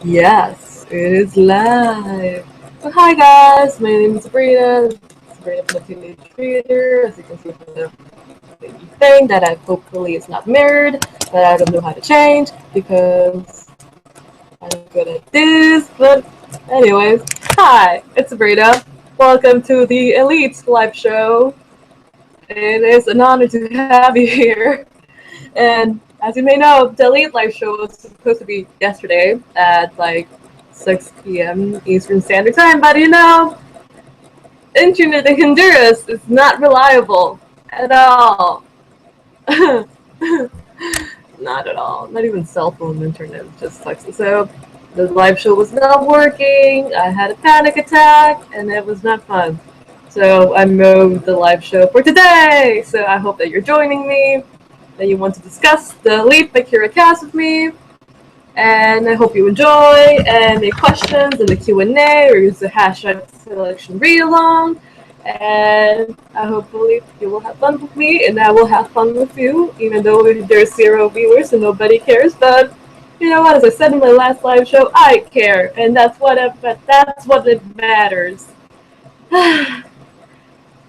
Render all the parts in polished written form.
Yes, it is live. So hi guys, my name is Sabrina. Sabrina from the Teenage Reader. As you can see from the thing that I hopefully is not mirrored, but I don't know how to change because I'm not good at this. But anyways, hi, it's Sabrina. Welcome to the Elite Live Show. It is an honor to have you here. And as you may know, the Elite Live Show was supposed to be yesterday at like 6 p.m. Eastern Standard Time, but internet in Honduras is not reliable at all. Not at all. Not even cell phone internet just sucks. So the live show was not working. I had a panic attack, and it was not fun. So I moved the live show for today. So I hope that you're joining me, that you want to discuss the Leap by Kiera Cass with me, and I hope you enjoy and make questions in the Q&A or use the hashtag selection read along. And I hopefully you will have fun with me and I will have fun with you, even though there's 0 viewers and nobody cares. But you know what? As I said in my last live show, I care, and that's what it matters.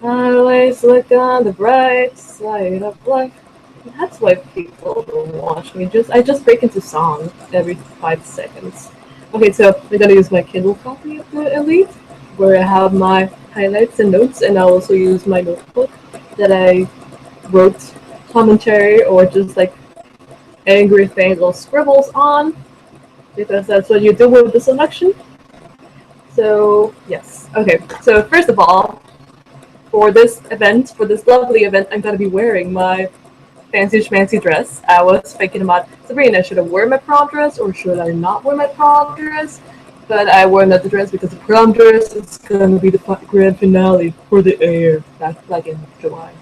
Always look on the bright side of life. That's why people don't watch me. I just break into song every 5 seconds. Okay, so I'm gonna use my Kindle copy of the Elite, where I have my highlights and notes, and I'll also use my notebook that I wrote commentary or just like angry things or scribbles on, because that's what you do with the selection. So yes, okay. So first of all, for this lovely event, I'm gonna be wearing my fancy schmancy dress. I was thinking about, Sabrina, should I wear my prom dress or should I not wear my prom dress? But I wore another dress because the prom dress is gonna be the grand finale for the air back like in July.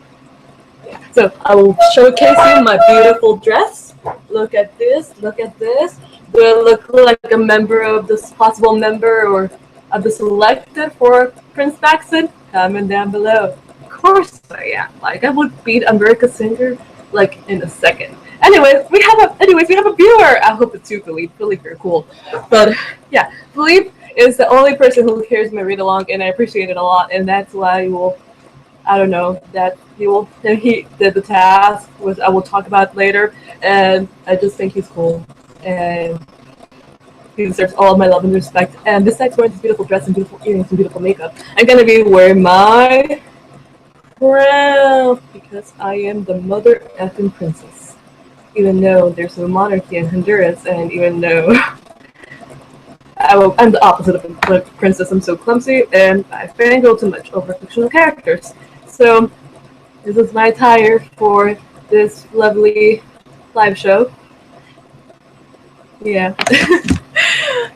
Yeah. So I will showcase you my beautiful dress. Look at this. Look at this. Do I look like a member of this possible member or of the selected for Prince Maxon? Comment down below. Of course I am. Like I would beat America's Singer like in a second. Anyways, we have a viewer. I hope it's you, Filipe. Filipe, you're cool. But yeah, Filipe is the only person who hears my read along, and I appreciate it a lot. And that's why you will, I don't know, that he did the task, which I will talk about later. And I just think he's cool, and he deserves all of my love and respect. And besides wearing this beautiful dress and beautiful earrings and beautiful makeup, I'm gonna be wearing my crown because I am the mother effing princess. Even though there's no monarchy in Honduras, and even though I'm the opposite of a princess, I'm so clumsy and I fangirl too much over fictional characters. So this is my attire for this lovely live show. Yeah.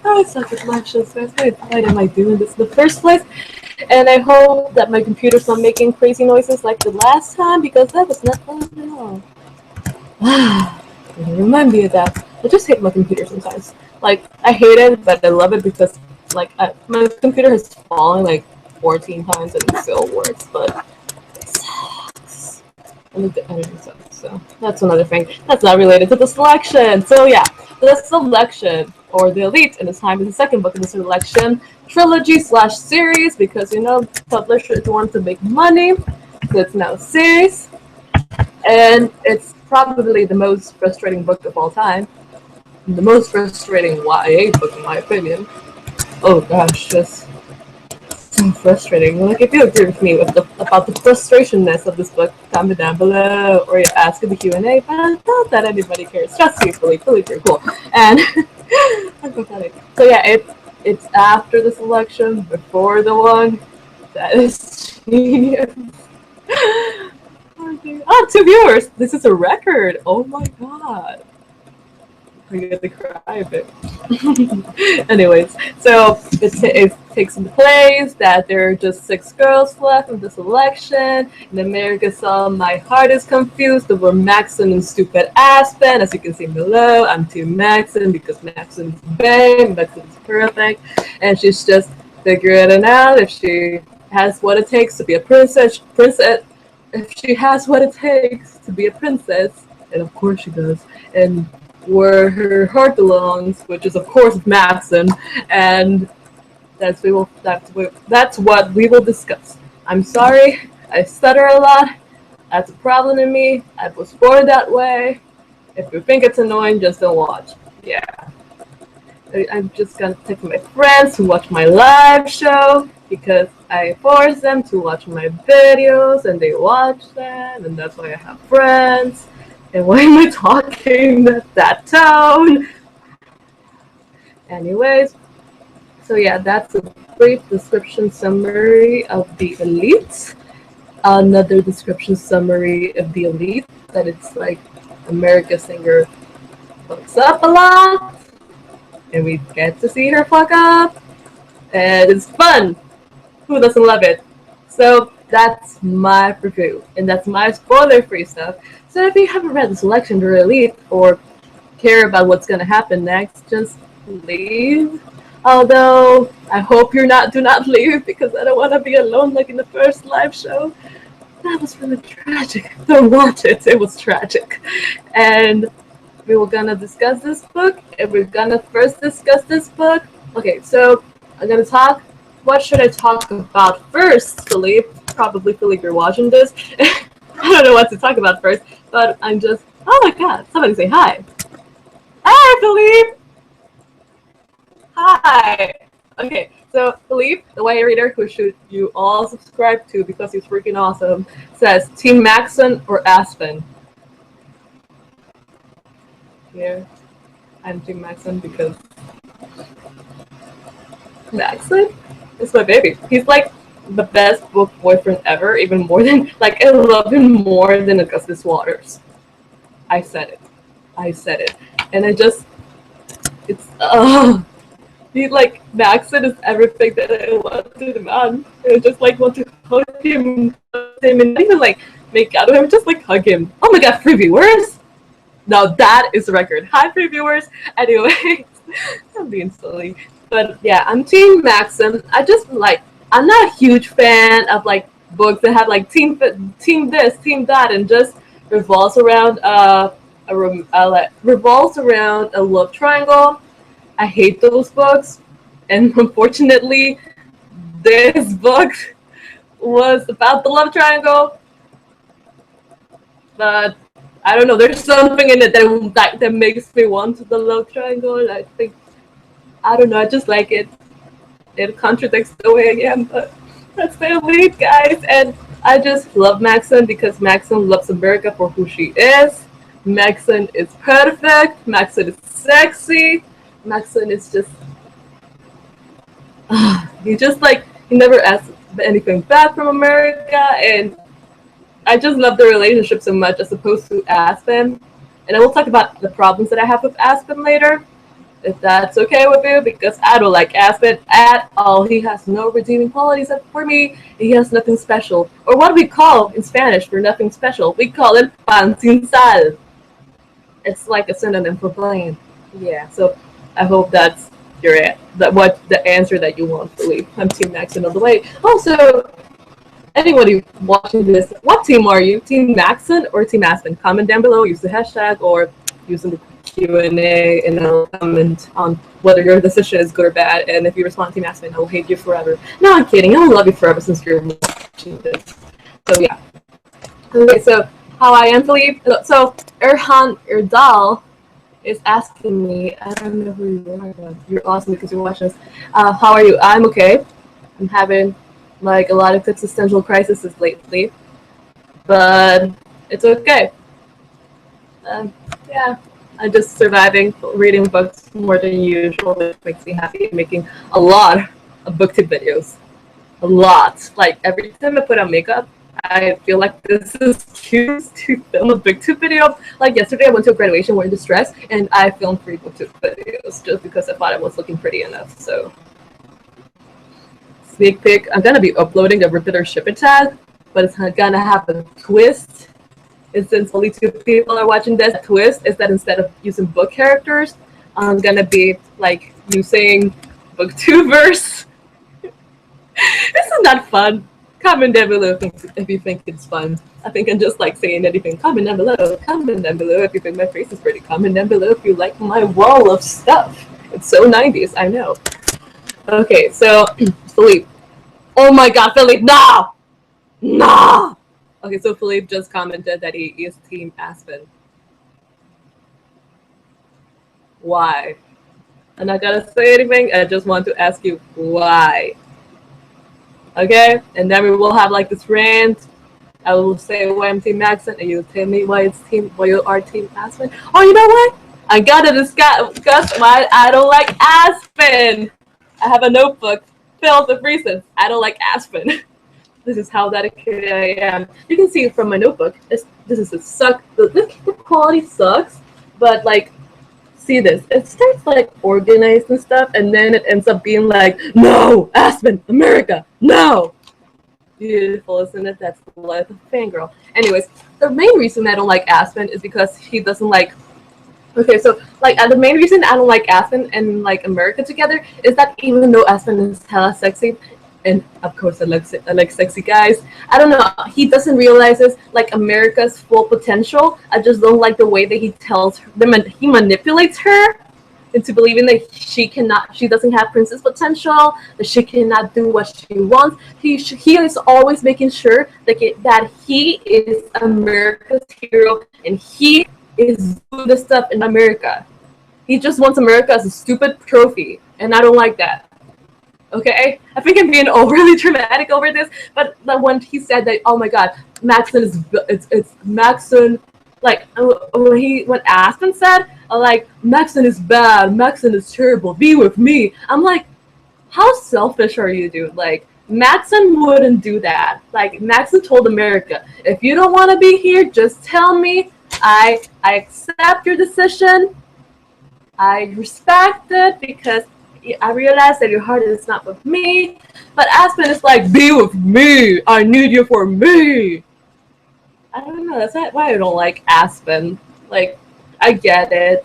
I suck at live shows, guys. Why am I doing this in the first place? And I hope that my computer's not making crazy noises like the last time, because that was not fun at all. Remind me of that. I just hate my computer sometimes. Like, I hate it, but I love it because, like, my computer has fallen like 14 times and it still works, but it sucks. And the editing sucks, so that's another thing. That's not related to the selection. So, yeah, the selection, or the Elite, and this time is the second book in the selection trilogy slash series, because, publishers want to make money, so it's now a series. And it's probably the most frustrating book of all time. The most frustrating YA book, in my opinion. Oh gosh, just so frustrating. Like, if you agree with me about the frustrationness of this book, comment down below or ask in the Q&A. But not that anybody cares. Just you, Filipe, you're cool. And I'm pathetic. So yeah, it's after the selection, before the one. That is genius. Oh, 2 viewers! This is a record! Oh my god. I'm gonna cry a bit. Anyways, so it takes into place that there are just 6 girls left in this election. In America, so my heart is confused over Maxon and stupid Aspen. As you can see below, I'm Team Maxon because Maxon's babe, Maxon's perfect, and she's just figuring it out if she has what it takes to be a princess, if she has what it takes to be a princess, and of course she does, and were her Readalongs, which is of course Maxon, and that's what we will discuss. I'm sorry, I stutter a lot. That's a problem in me. I was born that way. If you think it's annoying, just don't watch. Yeah. I'm just gonna take my friends to watch my live show because I force them to watch my videos and they watch them, and that's why I have friends. And why am I talking that tone? Anyways, so yeah, that's a brief description summary of the elite. Another description summary of the elite, that it's like America Singer fucks up a lot, and we get to see her fuck up, and it's fun. Who doesn't love it? So that's my review, and that's my spoiler-free stuff. So if you haven't read the selection to Elite or care about what's gonna happen next, just leave. Although I hope do not leave because I don't want to be alone like in the first live show. That was really tragic. Don't watch it. It was tragic. And we were gonna discuss this book, and we're gonna first discuss this book. Okay, so I'm gonna talk. What should I talk about first, Filipe? Probably Filipe, you're watching this. I don't know what to talk about first, but I'm just. Oh my god! Somebody say hi. Hi, Filipe. Hi. Okay, so Filipe, the YA reader who should you all subscribe to because he's freaking awesome, says Team Maxon or Aspen. Here, I'm Team Maxon because Maxon is my baby. He's like the best book boyfriend ever, even more than I love him more than Augustus Waters. I said it. And it's he Maxon is everything that I want to the man. I just want to hug him and not even make out of him, just hug him. Oh my god, free viewers! Now that is the record. Hi, free viewers. Anyway, I'm being silly, but yeah, I'm Team Maxon. I'm not a huge fan of books that have team this, team that, and just revolves around revolves around a love triangle. I hate those books, and unfortunately, this book was about the love triangle. But I don't know. There's something in it that makes me want the love triangle. I don't know. I just like it. It contradicts the way I am, but that's the lead, guys. And I just love Maxon because Maxon loves America for who she is. Maxon is perfect. Maxon is sexy. Maxon is just he never asks anything bad from America, and I just love the relationship so much as opposed to Aspen. And I will talk about the problems that I have with Aspen later, if that's okay with you, because I don't like Aspen at all. He has no redeeming qualities for me. He has nothing special. Or what do we call in Spanish for nothing special? We call it pan sin sal. It's like a synonym for plain. Yeah, so I hope that's the answer that you want, Filipe. I'm Team Maxon all the way. Also, anybody watching this, what team are you? Team Maxon or Team Aspen? Comment down below, use the hashtag, or using the Q&A, and I'll comment on whether your decision is good or bad. And if you respond Team Aspen, I will hate you forever. No, I'm kidding. I will love you forever since you're watching this. So yeah. Okay, so how I am, Filipe. So Erhan Erdal is asking me, I don't know who you are, but you're awesome because you're watching us. How are you? I'm okay. I'm having a lot of existential crises lately, but it's okay. Yeah, I'm just surviving, reading books more than usual, which makes me happy. Making a lot of booktube videos. A lot. Every time I put on makeup, I feel like this is cute to film a booktube video. Yesterday, I went to a graduation wearing this dress, and I filmed 3 booktube videos just because I thought I was looking pretty enough. So, sneak peek. I'm gonna be uploading a Rip It or Ship It tag, but it's gonna have a twist. And since only 2 people are watching this, the twist is that instead of using book characters, I'm gonna be using booktubers. Isn't that fun? Comment down below if you think it's fun. I think I'm just like saying anything. Comment down below. Comment down below if you think my face is pretty. Comment down below if you like my wall of stuff. It's so 90s, I know. Okay, so Filipe. Oh my god, Filipe, no! No! Okay, so Filipe just commented that he is Team Aspen. Why? I'm not gonna say anything, I just want to ask you why. Okay? And then we will have like this rant. I will say why I'm Team Maxon, and you tell me why you are Team Aspen. Oh, you know what? I gotta discuss why I don't like Aspen. I have a notebook filled with reasons I don't like Aspen. This is how dedicated I am. You can see from my notebook. This is a suck. The quality sucks, but like, see this. It starts like organized and stuff, and then it ends up being like, no, Aspen, America, no. Beautiful, isn't it? That's the life of a fangirl. Anyways, the main reason I don't like Aspen is because he doesn't like. Okay, so like the main reason I don't like Aspen and like America together is that even though Aspen is hella sexy, and of course I like sexy guys, I don't know, he doesn't realize like America's full potential. I just don't like the way that he tells her, he manipulates her into believing that she doesn't have princess potential, that she cannot do what she wants. He is always making sure that he is America's hero and he is doing the stuff in America. He just wants America as a stupid trophy, and I don't like that. Okay, I think I'm being overly dramatic over this, but when he said that, oh my god, Maxon is it's Maxon, like when Aspen said like Maxon is bad, Maxon is terrible, be with me. I'm like, how selfish are you, dude? Like Maxon wouldn't do that. Like Maxon told America, if you don't want to be here, just tell me. I accept your decision. I respect it because I realize that your heart is not with me. But Aspen is like, be with me. I need you for me. I don't know. That's not why I don't like Aspen. Like, I get it.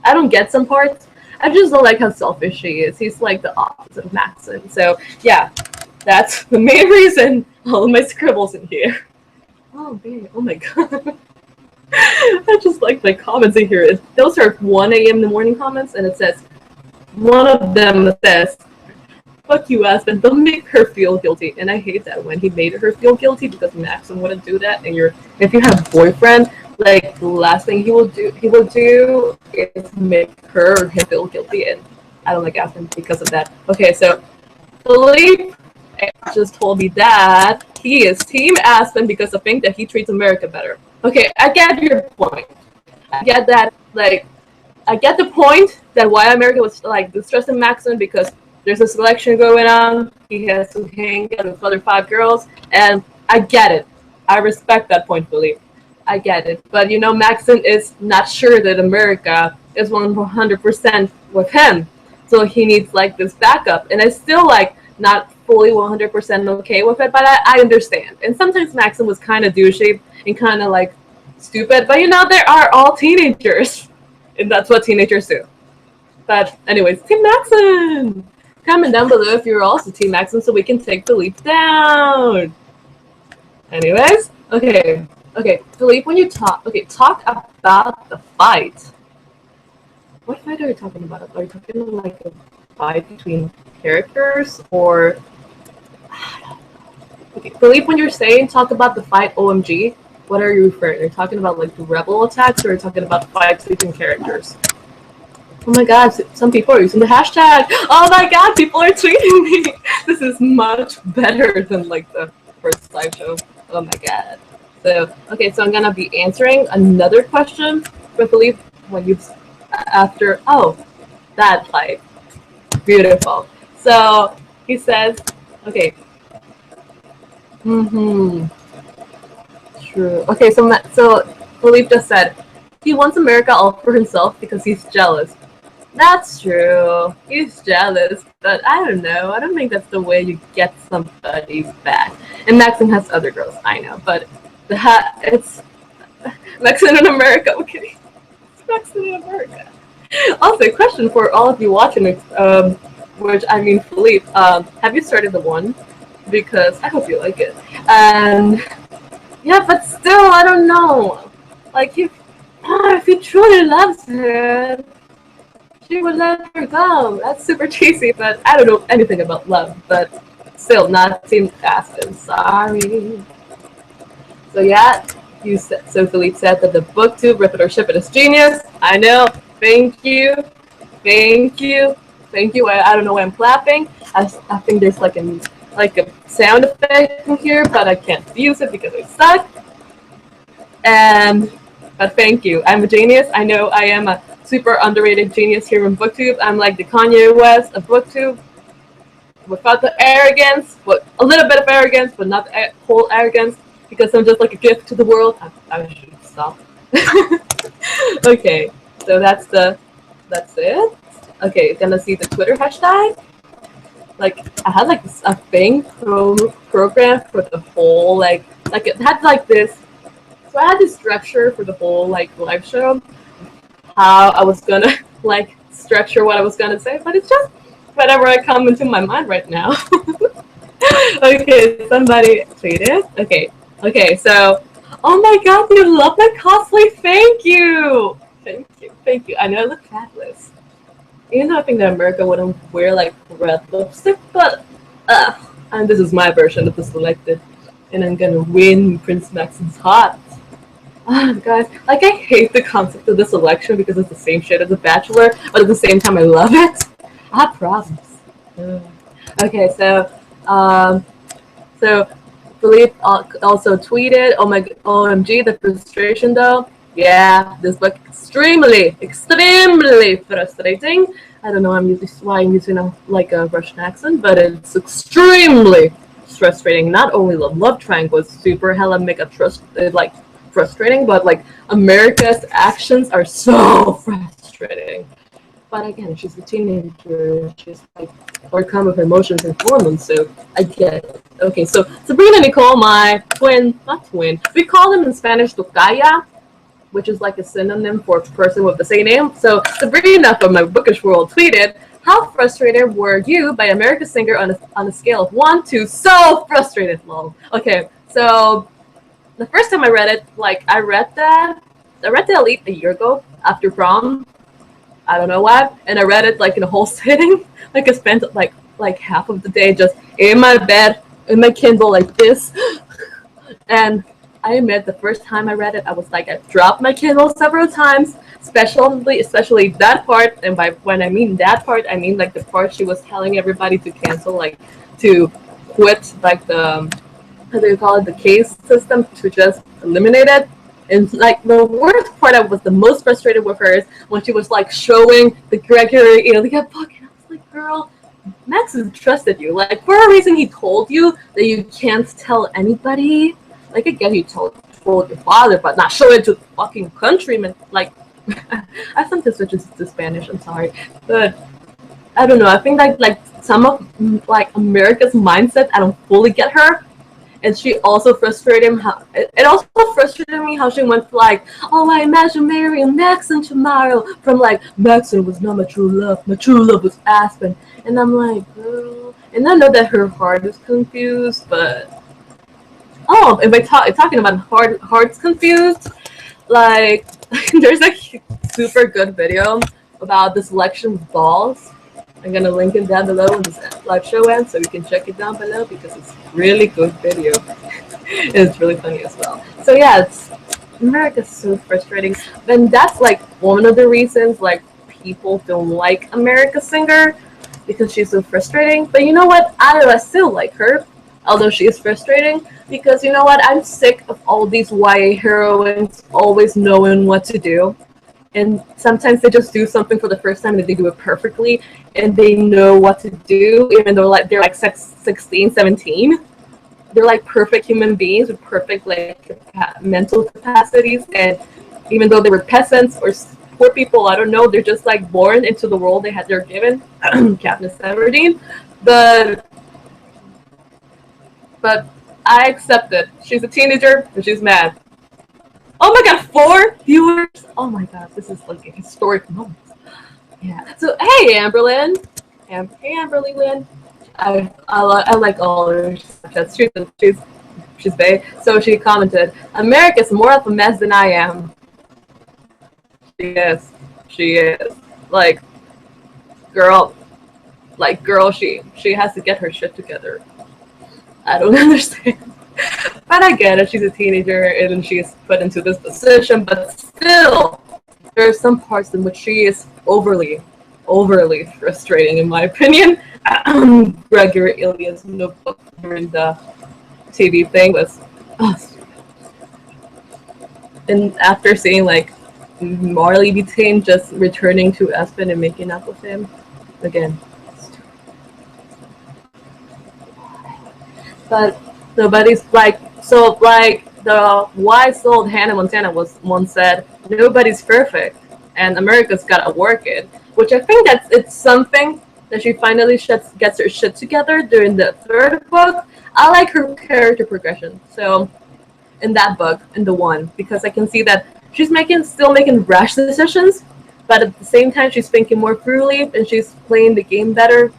I don't get some parts. I just don't like how selfish he is. He's like the opposite of Maxon. So, yeah. That's the main reason all of my scribbles in here. Oh, man. Oh, my God. I just like my comments in here. Those are 1 a.m. in the morning comments, and it says, one of them says, fuck you, Aspen, don't make her feel guilty. And I hate that when he made her feel guilty because Maxon wouldn't do that. And if you have a boyfriend, like the last thing he will do is make her or him feel guilty. And I don't like Aspen because of that. Okay, so Filipe just told me that he is Team Aspen because I think that he treats America better. Okay, I get your point. I get that, like, I get the point that why America was like distressing Maxon because there's a selection going on. He has to hang out with other 5 girls, and I get it. I respect that point, Filipe. I get it. But you know, Maxon is not sure that America is 100% with him, so he needs like this backup. And I still like not fully 100% okay with it, but I understand. And sometimes Maxon was kind of douchey and kind of like stupid, but you know, they are all teenagers. And that's what teenagers do. But anyways, Team Maxon! Comment down below if you're also Team Maxon so we can take Filipe down. Anyways, okay, Filipe, when you talk about the fight. What fight are you talking about? Are you talking about like a fight between characters or? Okay, Filipe, when you're saying talk about the fight, OMG, what are you referring? Are you talking about like the rebel attacks, or are you talking about fights between characters? Oh my god, some people are using the hashtag. Oh my god, people are tweeting me. This is much better than like the first live show. Oh my god. So, okay, so I'm gonna be answering another question for Filipe when you after. Oh, that fight. Beautiful. So he says, okay. True. Okay, so Filipe just said he wants America all for himself because he's jealous. That's true. He's jealous, but I don't know. I don't think that's the way you get somebody back. And Maxon has other girls, I know, but it's Maxon in America. Okay, it's Maxon in America. Also, question for all of you watching, which I mean Filipe, have you started the one? because I hope you like it. And yeah, but still, I don't know. Like if he truly loves her, she would let her go. That's super cheesy, but I don't know anything about love. But still, not Team Aspen. Sorry. So yeah, so Filipe said that the booktube readership is genius. I know. Thank you. Thank you. Thank you. I don't know why I'm clapping. I think there's like a sound effect in here, but I can't use it because I suck. And but thank you. I'm a genius. I know I am a super underrated genius here in booktube. I'm like the Kanye West of booktube, without the arrogance, but a little bit of arrogance, but not the whole arrogance, because I'm just like a gift to the world. I should stop. Okay, so that's it. Okay, gonna see the Twitter hashtag. Like I had like a thing program for the whole like it had like this. So I had this structure for the whole like live show, how I was gonna like structure what I was gonna say, but it's just whatever I come into my mind right now. Okay, somebody tweeted. Okay, so oh my god, you love my cosplay, thank you. Thank you. I know I look fabulous. Even though I think that America wouldn't wear like red lipstick, but and this is my version of the selected, and I'm gonna win Prince Maxim's heart. Ah, guys, like I hate the concept of this election because it's the same shit as The Bachelor, but at the same time I love it. I have problems. Okay, um, so Filipe also tweeted, "Oh my, OMG, the frustration though. Yeah, this book extremely frustrating. I don't know. Why I'm using a Russian accent, but it's extremely frustrating. Not only the love triangle is super hella mega like frustrating, but like America's actions are so frustrating. But again, she's a teenager. She's like overcome with emotions and hormones, so I get it. Okay, so Sabrina Nicole, my not twin. We call them in Spanish tocaya, which is like a synonym for a person with the same name. So Sabrina from my bookish world tweeted, "How frustrated were you by America's Singer on a scale of 1 to so frustrated?" Lol. Okay, so the first time I read it, like I read the Elite a year ago after prom. I don't know why, and I read it like in a whole sitting. Like I spent like half of the day just in my bed in my Kindle like this. And I admit the first time I read it, I was like, I dropped my Kindle several times, especially that part. And by when I mean that part, I mean like the part she was telling everybody to cancel, like to quit, like the how do you call it, the case system, to just eliminate it. And like the worst part I was the most frustrated with her is when she was like showing the Gregory Ilya book, and I was like, girl, Max has trusted you. Like for a reason, he told you that you can't tell anybody. Like again, you told your father, but not show it to fucking countrymen. Like I sometimes switches to Spanish. I'm sorry, but I don't know. I think like some of like America's mindset, I don't fully get her. And she also frustrated him. It also frustrated me how she went like, "Oh, I imagine marrying Maxon tomorrow." From like, Maxon was not my true love. My true love was Aspen. And I'm like, girl. And I know that her heart is confused, but if I talking about hearts confused, like there's a super good video about the selection of balls. I'm gonna link it down below when this live show ends, so you can check it down below because it's really good video. It's really funny as well. So yeah, America's so frustrating, and that's like one of the reasons like people don't like America's Singer, because she's so frustrating. But you know what? I still like her, although she is frustrating, because you know what? I'm sick of all these YA heroines always knowing what to do. And sometimes they just do something for the first time and they do it perfectly and they know what to do, even though they're like 16, 17. They're like perfect human beings with perfect like mental capacities, and even though they were peasants or poor people, I don't know, they're just like born into the world they're given. Katniss Everdeen. But I accept it. She's a teenager and she's mad. Oh my god, 4 viewers! Oh my god, this is like a historic moment. Yeah. So hey, Amberlyn. Hey, Amberly Lynn. I like all her stuff. She's bae. So she commented, America's more of a mess than I am. She is. She is. Like, girl, she has to get her shit together. I don't understand. But I get it. She's a teenager and she's put into this position. But still, there are some parts in which she is overly frustrating, in my opinion. Gregory Ilia's notebook during the TV thing was, and after seeing like Marley be tamed, just returning to Espen and making up with him again. But nobody's like, so like the wise old Hannah Montana was once said, nobody's perfect and America's gotta work it, which I think it's something that she finally gets her shit together during the third book. I like her character progression. So in that book, in the one, because I can see that she's still making rash decisions, but at the same time she's thinking more freely and she's playing the game better.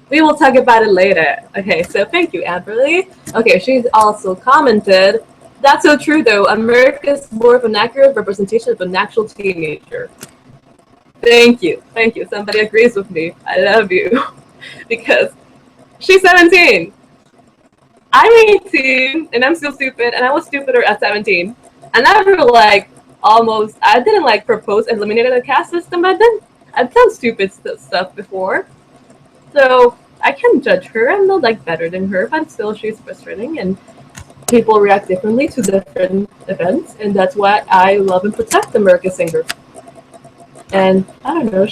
We will talk about it later. Okay, so thank you, Amberly. Okay, she's also commented, that's so true though, America's more of an accurate representation of an actual teenager. Thank you. Somebody agrees with me. I love you. Because she's 17. I'm 18, and I'm still stupid, and I was stupider at 17. I never, I didn't, propose eliminating the caste system, but then I've done stupid stuff before. So I can judge her. I'm not, better than her, but still she's frustrating, and people react differently to different events, and that's why I love and protect America Singer. And I don't know,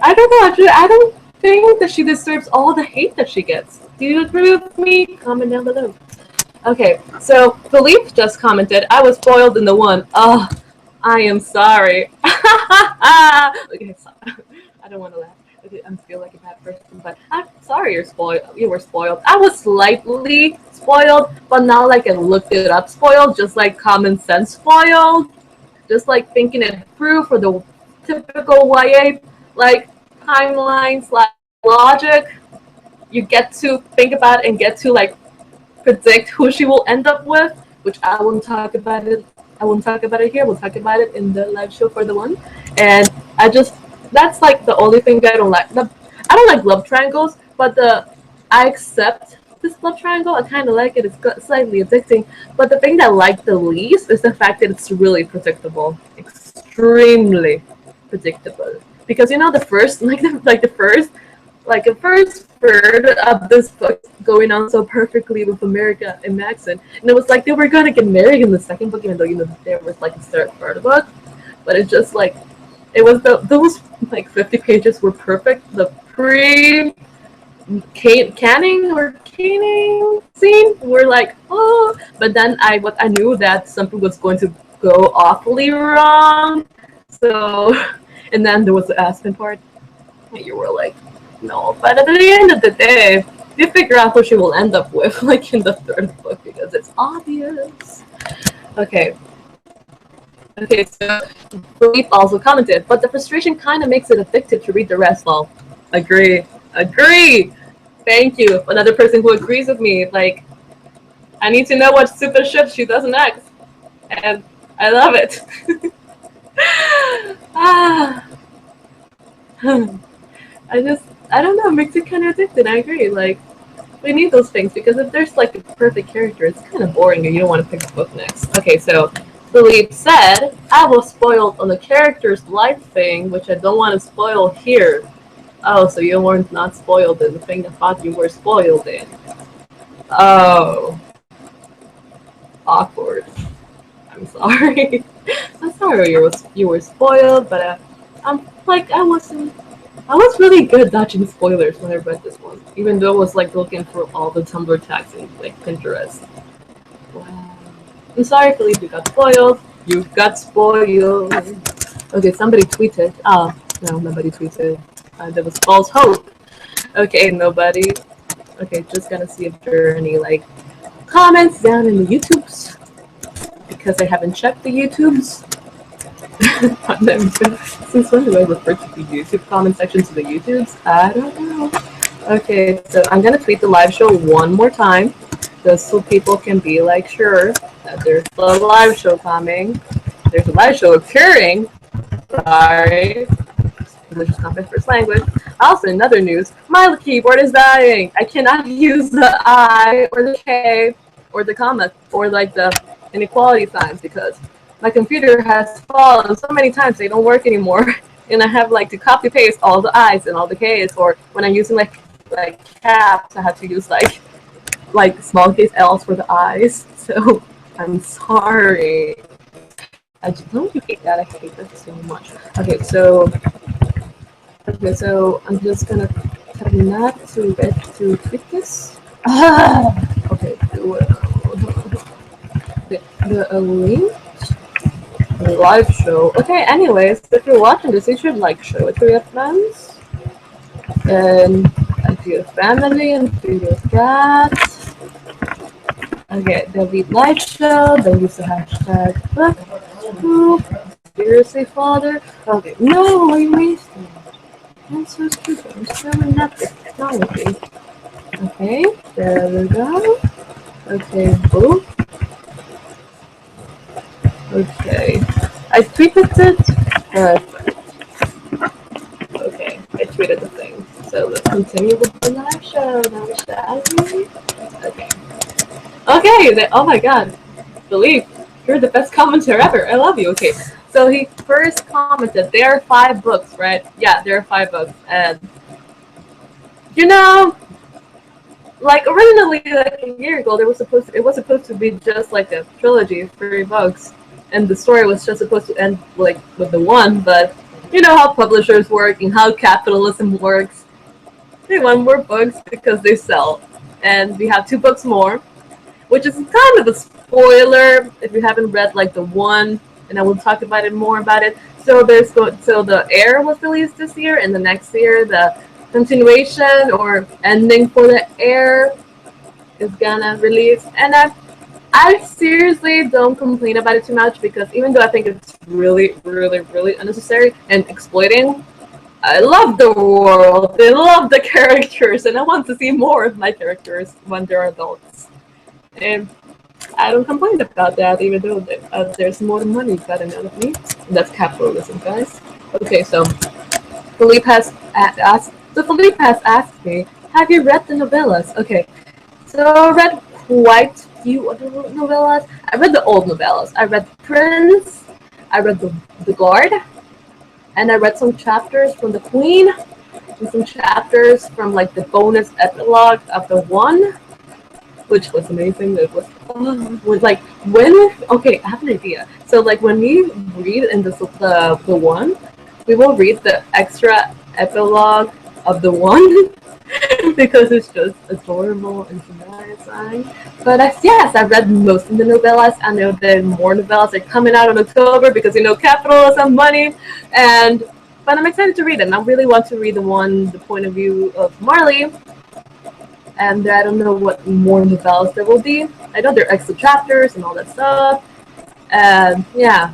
I don't know, actually, I don't think that she deserves all the hate that she gets. Do you agree with me? Comment down below. Okay, so Filipe just commented, I was spoiled in the one. Oh, I am sorry. Okay, sorry. I don't want to laugh. I feel like a bad person, but I'm sorry you were spoiled. I was slightly spoiled, but not like I looked it up spoiled, just like common sense spoiled. Just like thinking it through for the typical YA, timeline / logic. You get to think about and get to predict who she will end up with, which I won't talk about it. I won't talk about it here. We'll talk about it in the live show for the one. And that's the only thing I don't like. I don't like love triangles, but I accept this love triangle. I kind of like it. It's slightly addicting. But the thing that I like the least is the fact that it's really predictable, extremely predictable. Because the first, the first third of this book going on so perfectly with America and Maxon, and it was like they were gonna get married in the second book, even though there was a third book, but it's just it was those 50 pages were perfect. The caning scene were oh, but then I knew that something was going to go awfully wrong. So, and then there was the Aspen part. And you were no, but at the end of the day, you figure out who she will end up with, in the third book, because it's obvious. Okay, so Filipe also commented, but the frustration kind of makes it addictive to read the rest. Well, agree. Thank you. Another person who agrees with me. I need to know what stupid shit she does next, and I love it. I don't know, it makes it kind of addicting. I agree. We need those things, because if there's a perfect character, it's kind of boring and you don't want to pick a book next. Okay, so Filipe said, I was spoiled on the character's life thing, which I don't want to spoil here. Oh, so you weren't not spoiled in the thing I thought you were spoiled in. Oh. Awkward. I'm sorry. I'm sorry you were spoiled, but I was really good dodging spoilers when I read this one, even though I was looking for all the Tumblr tags in Pinterest. Wow. I'm sorry, Filipe, you got spoiled. You got spoiled. Okay, somebody tweeted. Oh, no, nobody tweeted. There was false hope. Okay, nobody. Okay, just gonna see if there are any comments down in the YouTubes, because I haven't checked the YouTubes. Since when do I refer to the YouTube comment section to the YouTubes? I don't know. Okay, so I'm gonna tweet the live show one more time, just so people can be like sure that there's a live show coming. There's a live show occurring. Sorry, English is not my first language. Also, in other news, my keyboard is dying. I cannot use the I or the K or the comma or like the inequality signs because my computer has fallen so many times they don't work anymore. And I have like to copy paste all the I's and all the K's, or when I'm using like caps, I have to use like small case L's for the I's. So I'm sorry. I just don't hate that. I hate that so much. Okay, so I'm just gonna tell you not to tweet this. Okay, the link, the live show. Okay, anyways, if you're watching this, you should like show it to your friends and to your family and to your cats. Okay, there'll be live show. They'll use the hashtag Booktubers. Seriously, father? Okay, no, I missed it. I'm so stupid. I'm still not the technology. Okay, there we go. Okay, boom. Okay, I tweeted it. Perfect. Okay, I tweeted the thing. So let's continue with the live show now, shall we? Okay. Okay, oh my god. Filipe, you're the best commenter ever. I love you. Okay, so he first commented, there are 5 books, right? Yeah, there are 5 books. And, you know, like originally, like a year ago, it was supposed to be just like a trilogy of 3 books. And the story was just supposed to end like with the one, but you know how publishers work and how capitalism works. They want more books because they sell. And we have 2 books more, which is kind of a spoiler if you haven't read like the one, and I will talk about it more about it. So the Heir was released this year, and the next year the continuation or ending for the Heir is gonna release. And I seriously don't complain about it too much because even though I think it's really, really, really unnecessary and exploiting, I love the world, I love the characters, and I want to see more of my characters when they're adults. And I don't complain about that, even though there's more money gotten out of me. That's capitalism, guys. Okay, so Filipe has asked me, have you read the novellas? Okay, so I read quite a few other novellas. I read the old novellas. I read Prince, I read the Guard, and I read some chapters from the Queen, and some chapters from like the bonus epilogue of the One, which was amazing. It was like okay, I have an idea. So like when we read in the One, we will read the extra epilogue of the One because it's just adorable and humanizing. But yes, I've read most of the novellas. I know that more novellas are coming out in October because capitalism, money, but I'm excited to read them. I really want to read the point of view of Marley, and I don't know what more novellas there will be. I know there are extra chapters and all that stuff, and yeah.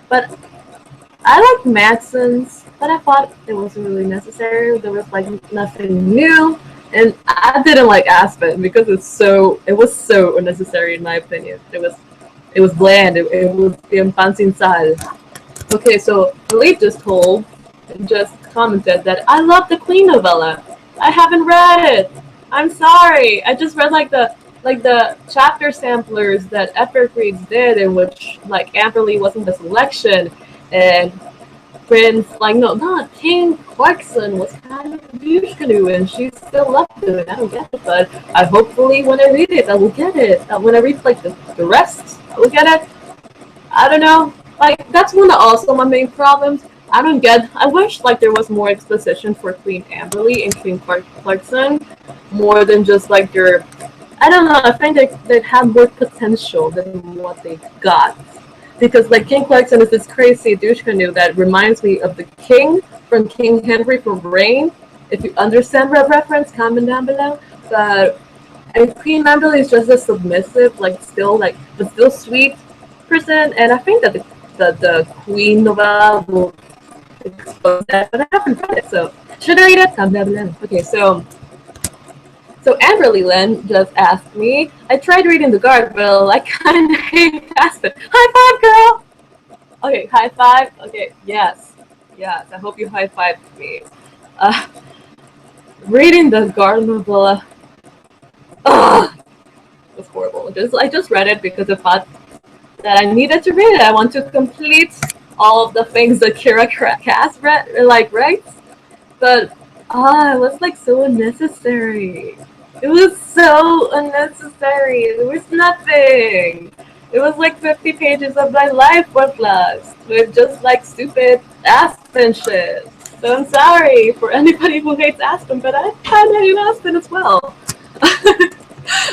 But I like Madson's, but I thought it wasn't really necessary. There was like nothing new, and I didn't like Aspen because it was so unnecessary in my opinion. It was bland. It was the fancy inside. Okay, so Filipe just commented that I love the Queen novella. I haven't read it. I'm sorry. I just read like the chapter samplers that Evergreens did, in which like Amberly wasn't the selection, and Prince, like, no, not King Clarkson was kind of a douche canoe, and she still loved it. I don't get it, but I hopefully when I read it, I will get it. When I read like the rest, I will get it. I don't know. Like that's one of also my main problems. I wish like there was more exposition for Queen Amberly and King Clarkson, more than just like your. I don't know. I think they had more potential than what they got. Because like King Clarkson is this crazy douche canoe that reminds me of the King from King Henry from Reign. If you understand that reference, comment down below. But and Queen Amberly is just a submissive, but still sweet person. And I think that the Queen novella will expose that, but I haven't read it, so should I read it? Comment down below. Okay, so So Amberly Lynn just asked me, I tried reading The Guard, but I kind of hate Aspen. High five, girl! Okay, high five. Okay, yes. Yes, I hope you high five me. Uh, reading The Guard novella, it was horrible. I just read it because I thought that I needed to read it. I want to complete all of the things that Kiera Cass writes, but it was like so unnecessary. It was so unnecessary. There was nothing. It was like 50 pages of my life was lost with just like stupid Aspen shit. So I'm sorry for anybody who hates Aspen, but I kind of hate Aspen as well.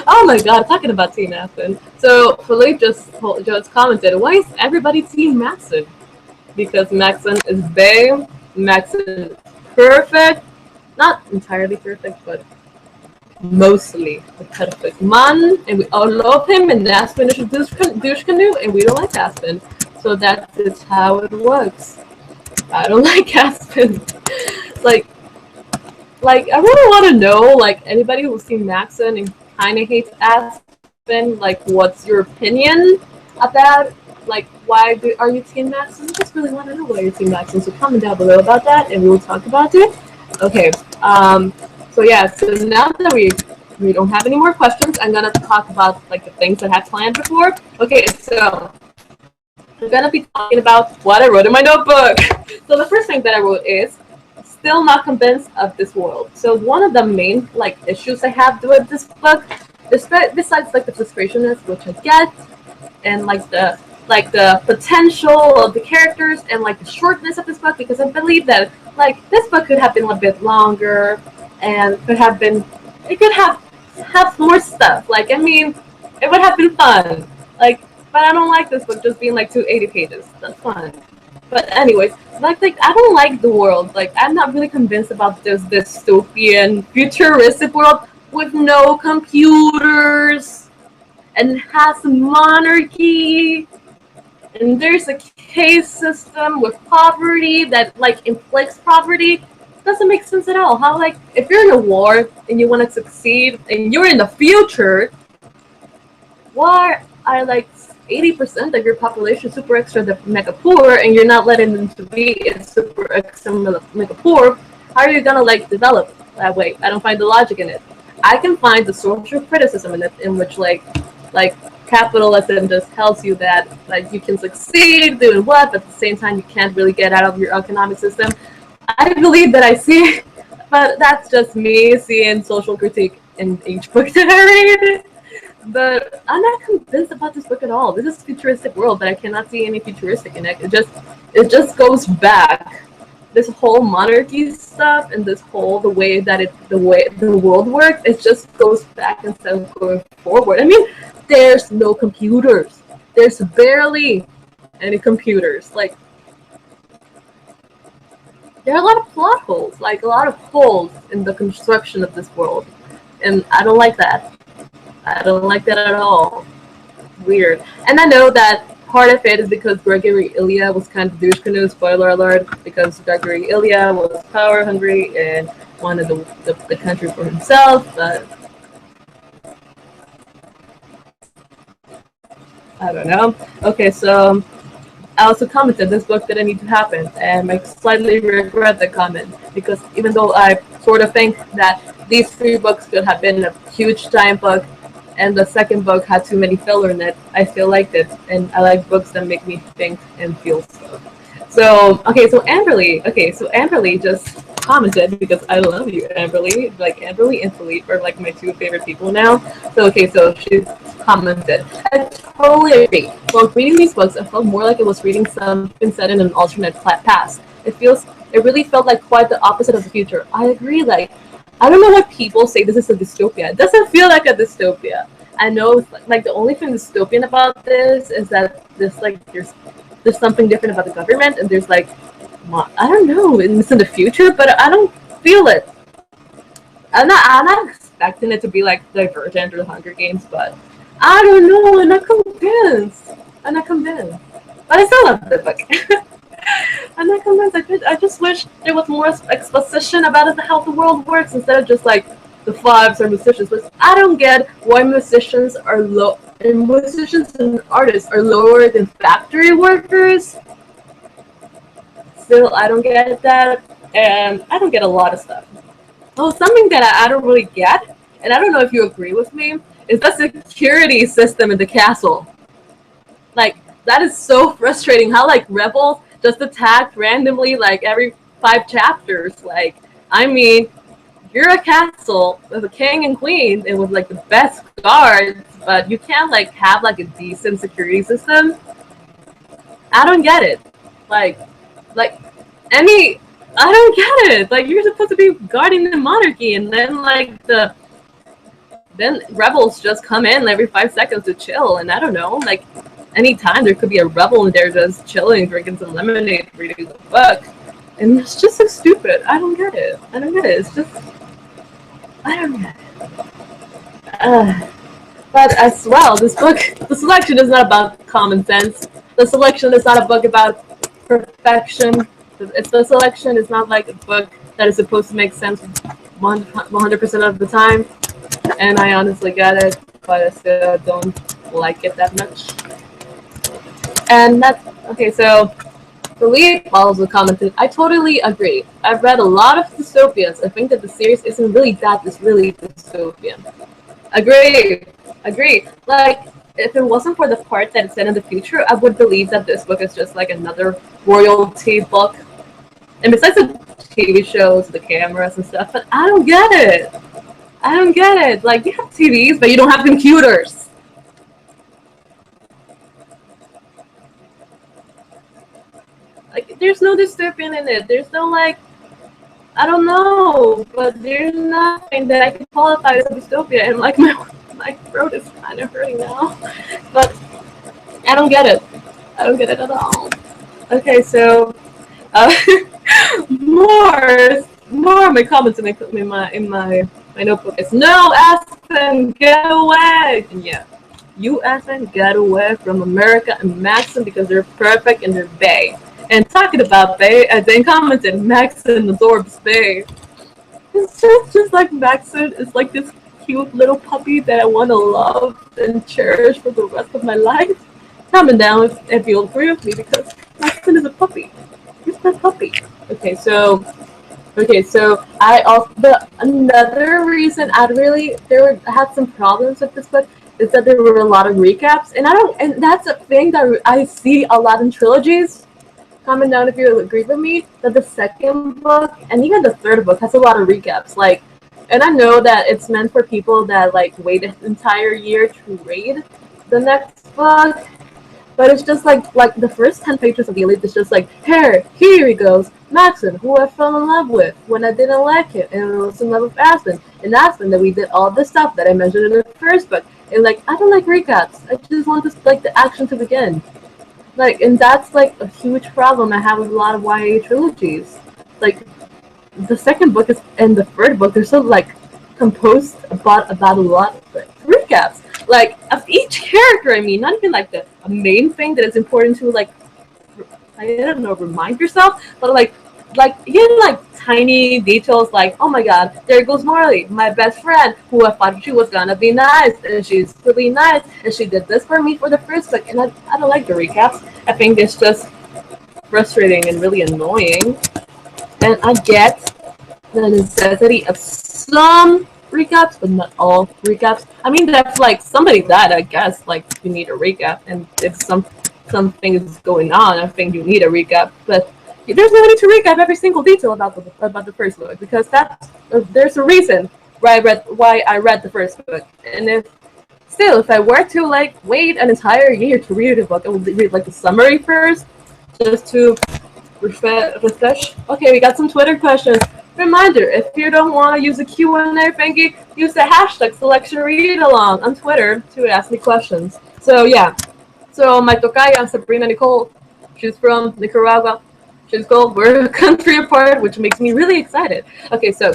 Oh my god, talking about Team Aspen. So Filipe just commented, why is everybody Team Maxon? Because Maxon is bae, Maxon is perfect, not entirely perfect, but mostly a perfect man, and we all love him, and Aspen is a douche canoe, and we don't like Aspen. So that is how it works. I don't like Aspen. like, I really want to know, like, anybody who's seen Maxon and kind of hates Aspen, like, what's your opinion about, like, are you Team Maxon? I just really want to know why you're Team Maxon, so comment down below about that, and we will talk about it. Okay, so yeah, so now that we don't have any more questions, I'm gonna talk about, like, the things I had planned before. Okay, so I'm gonna be talking about what I wrote in my notebook. So the first thing that I wrote is, still not convinced of this world. So one of the main like issues I have with this book, besides like the frustration which I get, and like the potential of the characters and like the shortness of this book, because I believe that like this book could have been a bit longer and it could have more stuff. Like, I mean, it would have been fun. Like, but I don't like this book just being like 280 pages. That's fine. But anyways, like I don't like the world. Like, I'm not really convinced about this dystopian, futuristic world with no computers and has monarchy, and there's a caste system with poverty that like inflicts poverty. Doesn't make sense at all. How, like, if you're in a war and you want to succeed and you're in the future, why are like 80% of your population super extra mega poor, and you're not letting them to be super extra mega poor? How are you gonna like develop that way? I don't find the logic in it. I can find the social criticism in it, in which like capitalism just tells you that like you can succeed doing what, but at the same time you can't really get out of your economic system. I believe that I see, but that's just me seeing social critique in each book that I read. But I'm not convinced about this book at all. This is a futuristic world, but I cannot see any futuristic in it. It just goes back. This whole monarchy stuff and this whole the way the world works, it just goes back instead of going forward. I mean, there's no computers. There's barely any computers. Like, there are a lot of plot holes, like a lot of holes in the construction of this world, and I don't like that. I don't like that at all. Weird. And I know that part of it is because Gregory Ilya was kind of douche canoe, spoiler alert, because Gregory Ilya was power hungry and wanted the country for himself, but I don't know. Okay, so I also commented this book didn't need to happen, and I slightly regret the comment, because even though I sort of think that these three books could have been a huge giant book, and the second book had too many filler in it, I still liked it, and I like books that make me think and feel stuff. So Amberly just commented, because I love you, Amberly. Like, Amberly and Filipe are like my two favorite people now. So she commented, I totally agree. While reading these books, I felt more like it was reading something set in an alternate past. It really felt like quite the opposite of the future. I agree. Like, I don't know why people say this is a dystopia. It doesn't feel like a dystopia. I know, like, the only thing dystopian about this is that there's something different about the government, and there's like, I don't know, it's in the future, but I don't feel it. I'm not expecting it to be like Divergent or the Hunger Games, but I don't know. I'm not convinced. But I still love the book. I'm not convinced. I just wish there was more exposition about how the world works, instead of just like the fives are musicians, but I don't get why musicians are low and musicians and artists are lower than factory workers. Still, I don't get that, and I don't get a lot of stuff. Oh, something that I don't really get, and I don't know if you agree with me, is the security system in the castle. Like, that is so frustrating. How like rebels just attack randomly like every 5 chapters. Like, I mean, you're a castle with a king and queen and with like the best guards, but you can't like have like a decent security system. I don't get it. Like, like any, I don't get it. Like, you're supposed to be guarding the monarchy, and then like then rebels just come in every 5 seconds to chill, and I don't know, like anytime there could be a rebel in there just chilling, drinking some lemonade, reading the book, and it's just so stupid. I don't get it. I don't get it. It's just I don't get it. But as well, this book, the selection is not about common sense. The selection is not a book about perfection. The selection is not like a book that is supposed to make sense 100% of the time. And I honestly get it, but I still don't like it that much. And that's okay. So Filipe also commented, I totally agree. I've read a lot of dystopias. I think that the series isn't really that, it's really dystopian. Agree. Agree. Like, if it wasn't for the part that it's set in the future, I would believe that this book is just like another royalty book. And besides the TV shows, the cameras and stuff, but I don't get it. I don't get it. Like, you have TVs, but you don't have computers. Like, there's no dystopian in it. There's no, like, I don't know, but there's nothing that I can qualify as a dystopia. And, like, my throat is kind of hurting now. But I don't get it. I don't get it at all. Okay, so more of my comments in my notebook is, no, Aspen, get away. And yeah, you Aspen, get away from America and Maxon because they're perfect and they're bae. And talking about bae, they commented Maxon absorbs bae. It's just like Maxon is like this cute little puppy that I want to love and cherish for the rest of my life. Comment down if you'll agree with me, because Maxon is a puppy. He's my puppy. Okay, so I also another reason I had some problems with this book is that there were a lot of recaps, and that's a thing that I see a lot in trilogies. Comment down if you agree with me that the second book and even the third book has a lot of recaps. Like, and I know that it's meant for people that like wait an entire year to read the next book. But it's just like the first 10 pages of the Elite is just like, here he goes, Maxon, who I fell in love with when I didn't like him, and I was in love with Aspen. And Aspen, that we did all the stuff that I mentioned in the first book. And like, I don't like recaps. I just want this like the action to begin. Like, and that's like a huge problem I have with a lot of YA trilogies. Like, the second book and the third book, they're so like composed about a lot of like, recaps. Like, of each character, I mean, not even like the main thing that is important to like, I don't know, remind yourself, but like even like tiny details like, oh my god, there goes Marley, my best friend, who I thought she was gonna be nice, and she's really nice, and she did this for me for the first book, and I don't like the recaps. I think it's just frustrating and really annoying. And I get the necessity of some recaps, but not all recaps. I mean, that's like somebody died, I guess, like you need a recap, and if something is going on, I think you need a recap. But there's no need to recap every single detail about the first book, because there's a reason why I read the first book. And if I were to like wait an entire year to read a book, I would read like the summary first, just to refresh. Okay, we got some Twitter questions. Reminder, if you don't want to use the Q&A thingy, use the hashtag #SelectionReadalong on Twitter to ask me questions. So yeah, so my tocaya, Sabrina Nicole, she's from Nicaragua. She's called, we're a country apart, which makes me really excited. Okay, so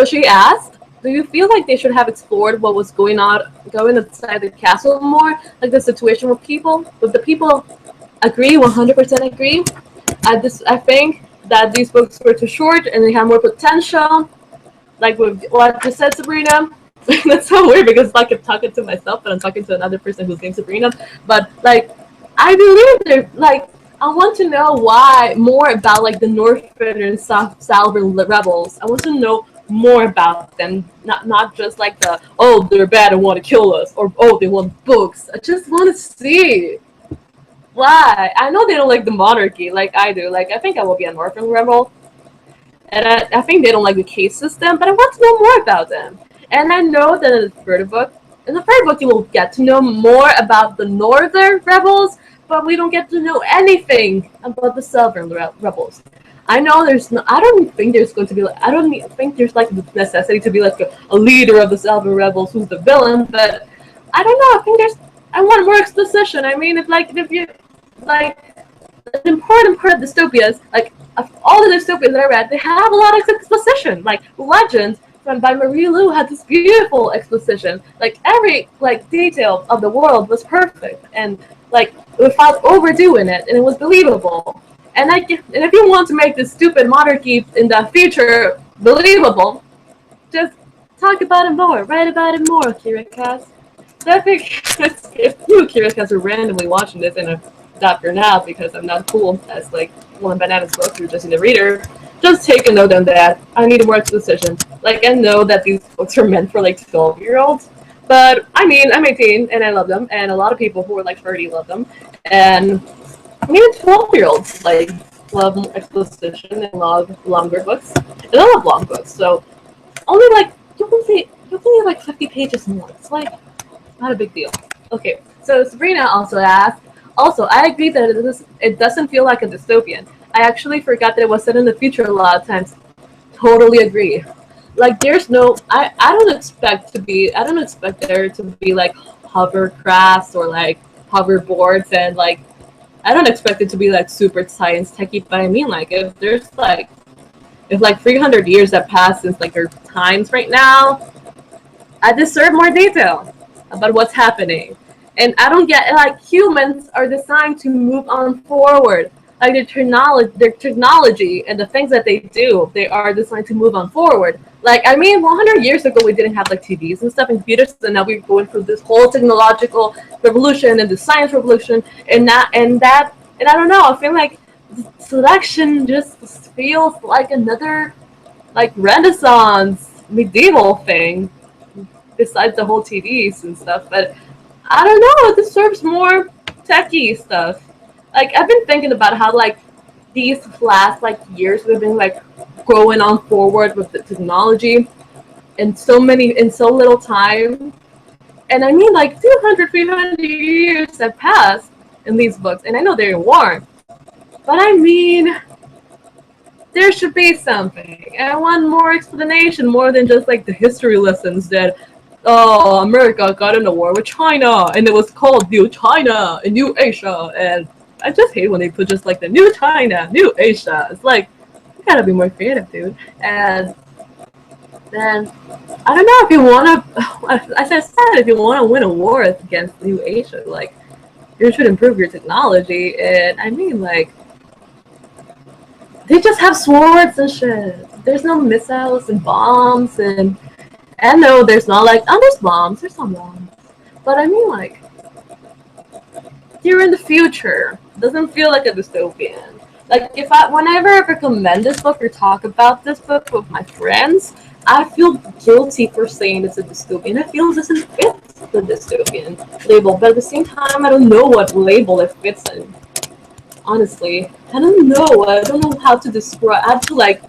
she asked, do you feel like they should have explored what was going inside the castle more? Like the situation with people? Would the people agree, 100% agree? I think that these books were too short and they had more potential. like with what I just said, Sabrina. That's so weird because like I'm talking to myself, but I'm talking to another person who's named Sabrina. But like, I believe there, like, I want to know why more about like the Northern and Southern rebels. I want to know more about them, not just like the they're bad and want to kill us, or they want books. I just want to see why. I know they don't like the monarchy like I do. Like I think I will be a Northern rebel, and I think they don't like the case system, but I want to know more about them. And I know that in the third book, you will get to know more about the Northern rebels, but we don't get to know anything about the Southern rebels. I know there's no, I don't think there's going to be like, I don't think there's like the necessity to be like a leader of the Southern rebels who's the villain, but I don't know. I want more exposition. I mean, if you like an important part of dystopias, like of all the dystopias that I read, they have a lot of exposition. Like Legends by Marie Lu had this beautiful exposition. Like every like detail of the world was perfect and like without overdoing it, and it was believable. And if you want to make this stupid monarchy in the future believable, just talk about it more, write about it more, Kiera Cass. So I think if you, Kiera Cass, are randomly watching this in a doctor now because I'm not cool as like one Bananas book, you're just in the reader, just take a note on that. I need more exposition. Like, I know that these books are meant for like 12-year-olds, but I mean, I'm 18 and I love them, and a lot of people who are like 30 love them, and even 12-year-olds like love exposition and love longer books. And I love long books, so only like you can need like 50 pages more. It's like not a big deal. Okay, so Sabrina also asked. Also, I agree that it doesn't feel like a dystopian. I actually forgot that it was set in the future a lot of times. Totally agree. Like there's no I don't expect there to be like hovercrafts or like hoverboards, and like I don't expect it to be like super science techy, but I mean like if like 300 years have passed since like their times right now, I deserve more detail about what's happening. And I don't get like humans are designed to move on forward. Like their technology and the things that they do, they are designed to move on forward. Like I mean, 100 years ago we didn't have like TVs and stuff and computers, and now we're going through this whole technological revolution and the science revolution, and I don't know. I feel like selection just feels like another like Renaissance medieval thing, besides the whole TVs and stuff. But I don't know. It deserves more techie stuff. Like I've been thinking about how like these last like years we've been like going on forward with the technology in so little time. And I mean like 200, 300 years have passed in these books, and I know they're warm, but I mean there should be something. I want more explanation, more than just like the history lessons that America got in a war with China, and it was called New China and New Asia. And I just hate when they put just like the New China, New Asia. It's like, you gotta be more creative, dude. And then, I don't know if you wanna, as I said, if you wanna win a war against New Asia, like, you should improve your technology. And I mean, like, they just have swords and shit. There's no missiles and bombs, and no, there's not like, there's bombs, there's some bombs. But I mean, like, you're in the future. It doesn't feel like a dystopian. Like, whenever I recommend this book or talk about this book with my friends, I feel guilty for saying it's a dystopian. I feel it doesn't fit the dystopian label, but at the same time, I don't know what label it fits in. Honestly, I don't know. I don't know how to describe. I have to like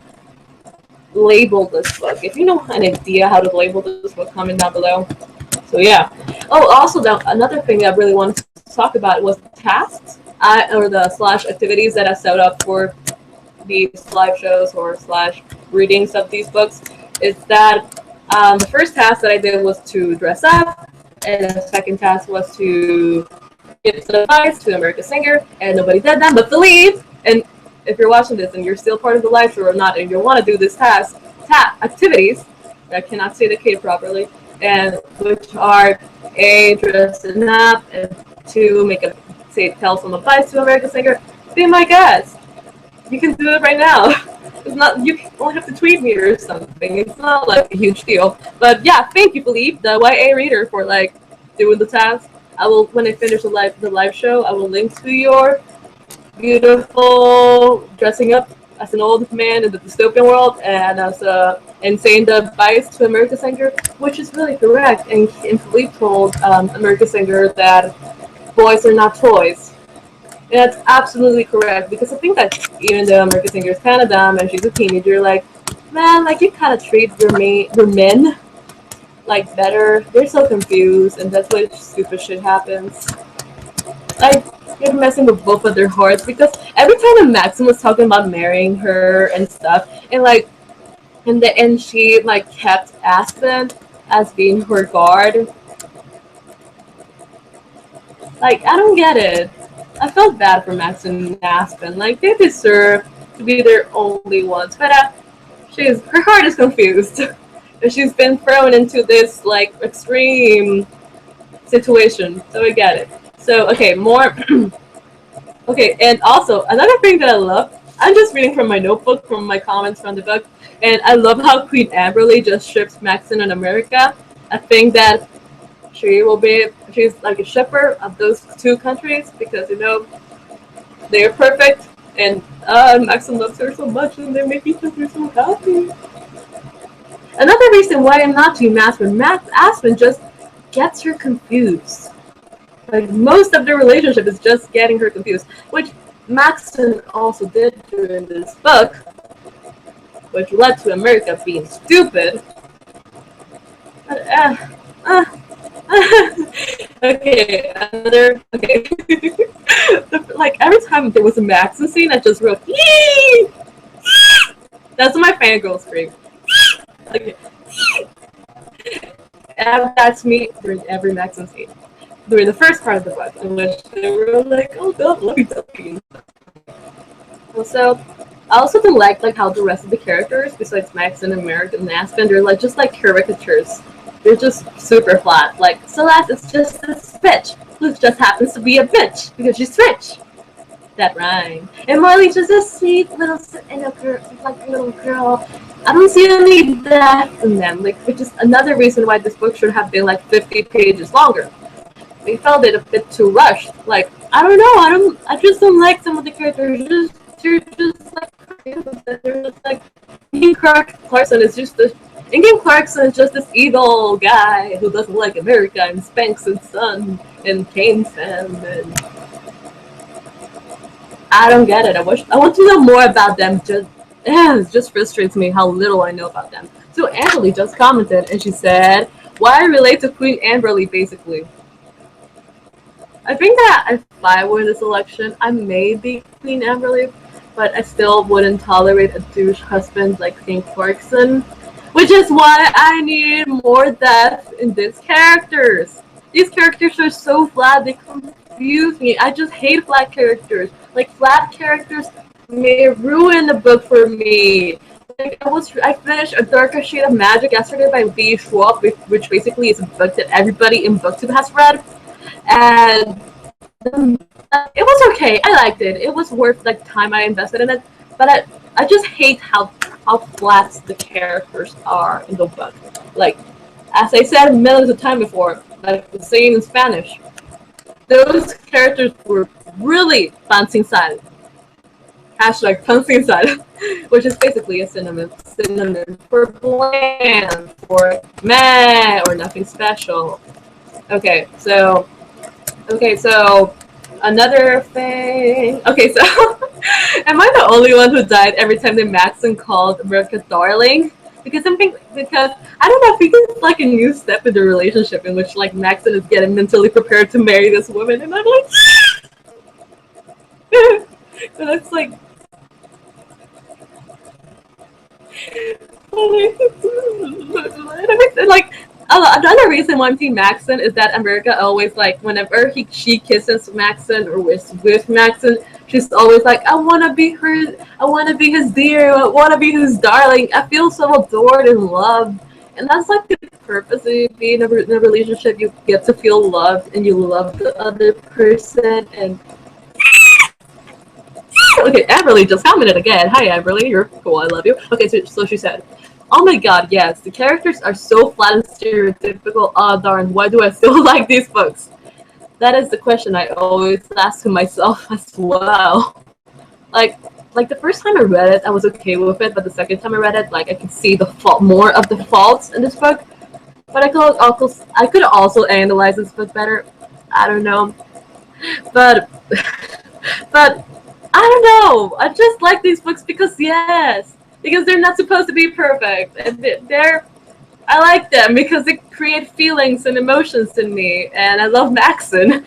label this book. If you know an idea how to label this book, comment down below. So yeah. Oh, also another thing I really wanted to talk about was tasks, or the / activities that I set up for these live shows or / readings of these books. Is that the first task that I did was to dress up, and the second task was to give some advice to America's Singer, and nobody did that but Filipe. And if you're watching this and you're still part of the live show or not, and you want to do this activities, I cannot say the K properly, and which are A, dressing up, and 2, tell some advice to America's Singer, be my guest. You can do it right now. It's not, you only have to tweet me or something. It's not like a huge deal. But yeah, thank you, Filipe, the YA reader, for like doing the task. I will, when I finish the live show, I will link to your beautiful dressing up as an old man in the dystopian world and as a insane advice to America Singer, which is really correct. And Filipe told America Singer that boys are not toys. And that's absolutely correct, because I think that even though America Singer is kind of dumb and she's a teenager, like, man, like, you kind of treat your men like better. They're so confused, and that's why stupid shit happens. Like, you're messing with both of their hearts, because every time that Maxim was talking about marrying her and stuff, and like, in the end, she like kept Aspen as being her guard. Like, I don't get it. I felt bad for Max and Aspen. Like, they deserve to be their only ones. But her heart is confused. And she's been thrown into this, like, extreme situation. So I get it. So, okay, more. Okay, and also, another thing that I love, I'm just reading from my notebook, from my comments from the book, and I love how Queen Amberly just ships Maxon and America. I think that she's like a shepherd of those two countries, because, you know, they're perfect, and Maxim loves her so much, and they make each other so happy. Another reason why I'm not Team Aspen, Aspen just gets her confused. Like, most of their relationship is just getting her confused, which Maxon also did during this book, which led to America being stupid. But, okay, like, every time there was a Maxon scene, I just wrote, yee! That's my fangirl scream. Okay. And that's me during every Maxon scene. During the first part of the book, in which they were like, oh god, lovey dovey. Also, I also don't like how the rest of the characters, besides Max and American and Aspen, they're like just like caricatures. They're just super flat. Like, Celeste is just this bitch who just happens to be a bitch because she's rich. That rhyme. And Marley's just a sweet little little girl. I don't see any depth in them. Like, which is another reason why this book should have been like 50 pages longer. We felt it a bit too rushed. Like, I don't know. I just don't like some of the characters. They're just like, they're just like, Ingram Clarkson is just this. Ingram Clarkson is just this evil guy who doesn't like America and spanks his son and canes him, and I don't get it. I want to know more about them. It just frustrates me how little I know about them. So Amberly just commented, and she said, "Why I relate to Queen Amberly, basically." I think that if I were this election, I may be Queen Amberly, but I still wouldn't tolerate a douche husband like King Clarkson, which is why I need more depth in these characters. These characters are so flat, they confuse me. I just hate flat characters. Like, flat characters may ruin the book for me. Like, I finished A Darker Shade of Magic yesterday by B. Schwab, which basically is a book that everybody in Booktube has read. And it was okay. I liked it. It was worth the time I invested in it. But I just hate how flat the characters are in the book. Like, as I said millions of times before, like the saying in Spanish, those characters were really fancy inside. Hashtag fancy inside, which is basically a synonym for bland, for meh, or nothing special. Okay, so another thing. Okay, so am I the only one who died every time that Maxon called America darling? Because I don't know, I think it's like a new step in the relationship in which like Maxon is getting mentally prepared to marry this woman, and I'm like, and it's like, like, another reason why I'm Team Maxon is that America always, like, whenever she kisses Maxon or with Maxon, she's always like, I want to be his dear, I want to be his darling. I feel so adored and loved. And that's like the purpose of being in a relationship. You get to feel loved and you love the other person. And Okay, Everly just commented again. Hi, Everly. You're cool. I love you. Okay, so she said, oh my god, yes. The characters are so flat and stereotypical. Oh, darn. Why do I still like these books? That is the question I always ask myself as well. Like, like the first time I read it, I was okay with it, but the second time I read it, like I could see the fault, more of the faults in this book. But I could also analyze this book better. I don't know, but but I don't know. I just like these books because yes, because they're not supposed to be perfect, and they're I like them because they create feelings and emotions in me, and I love Maxon,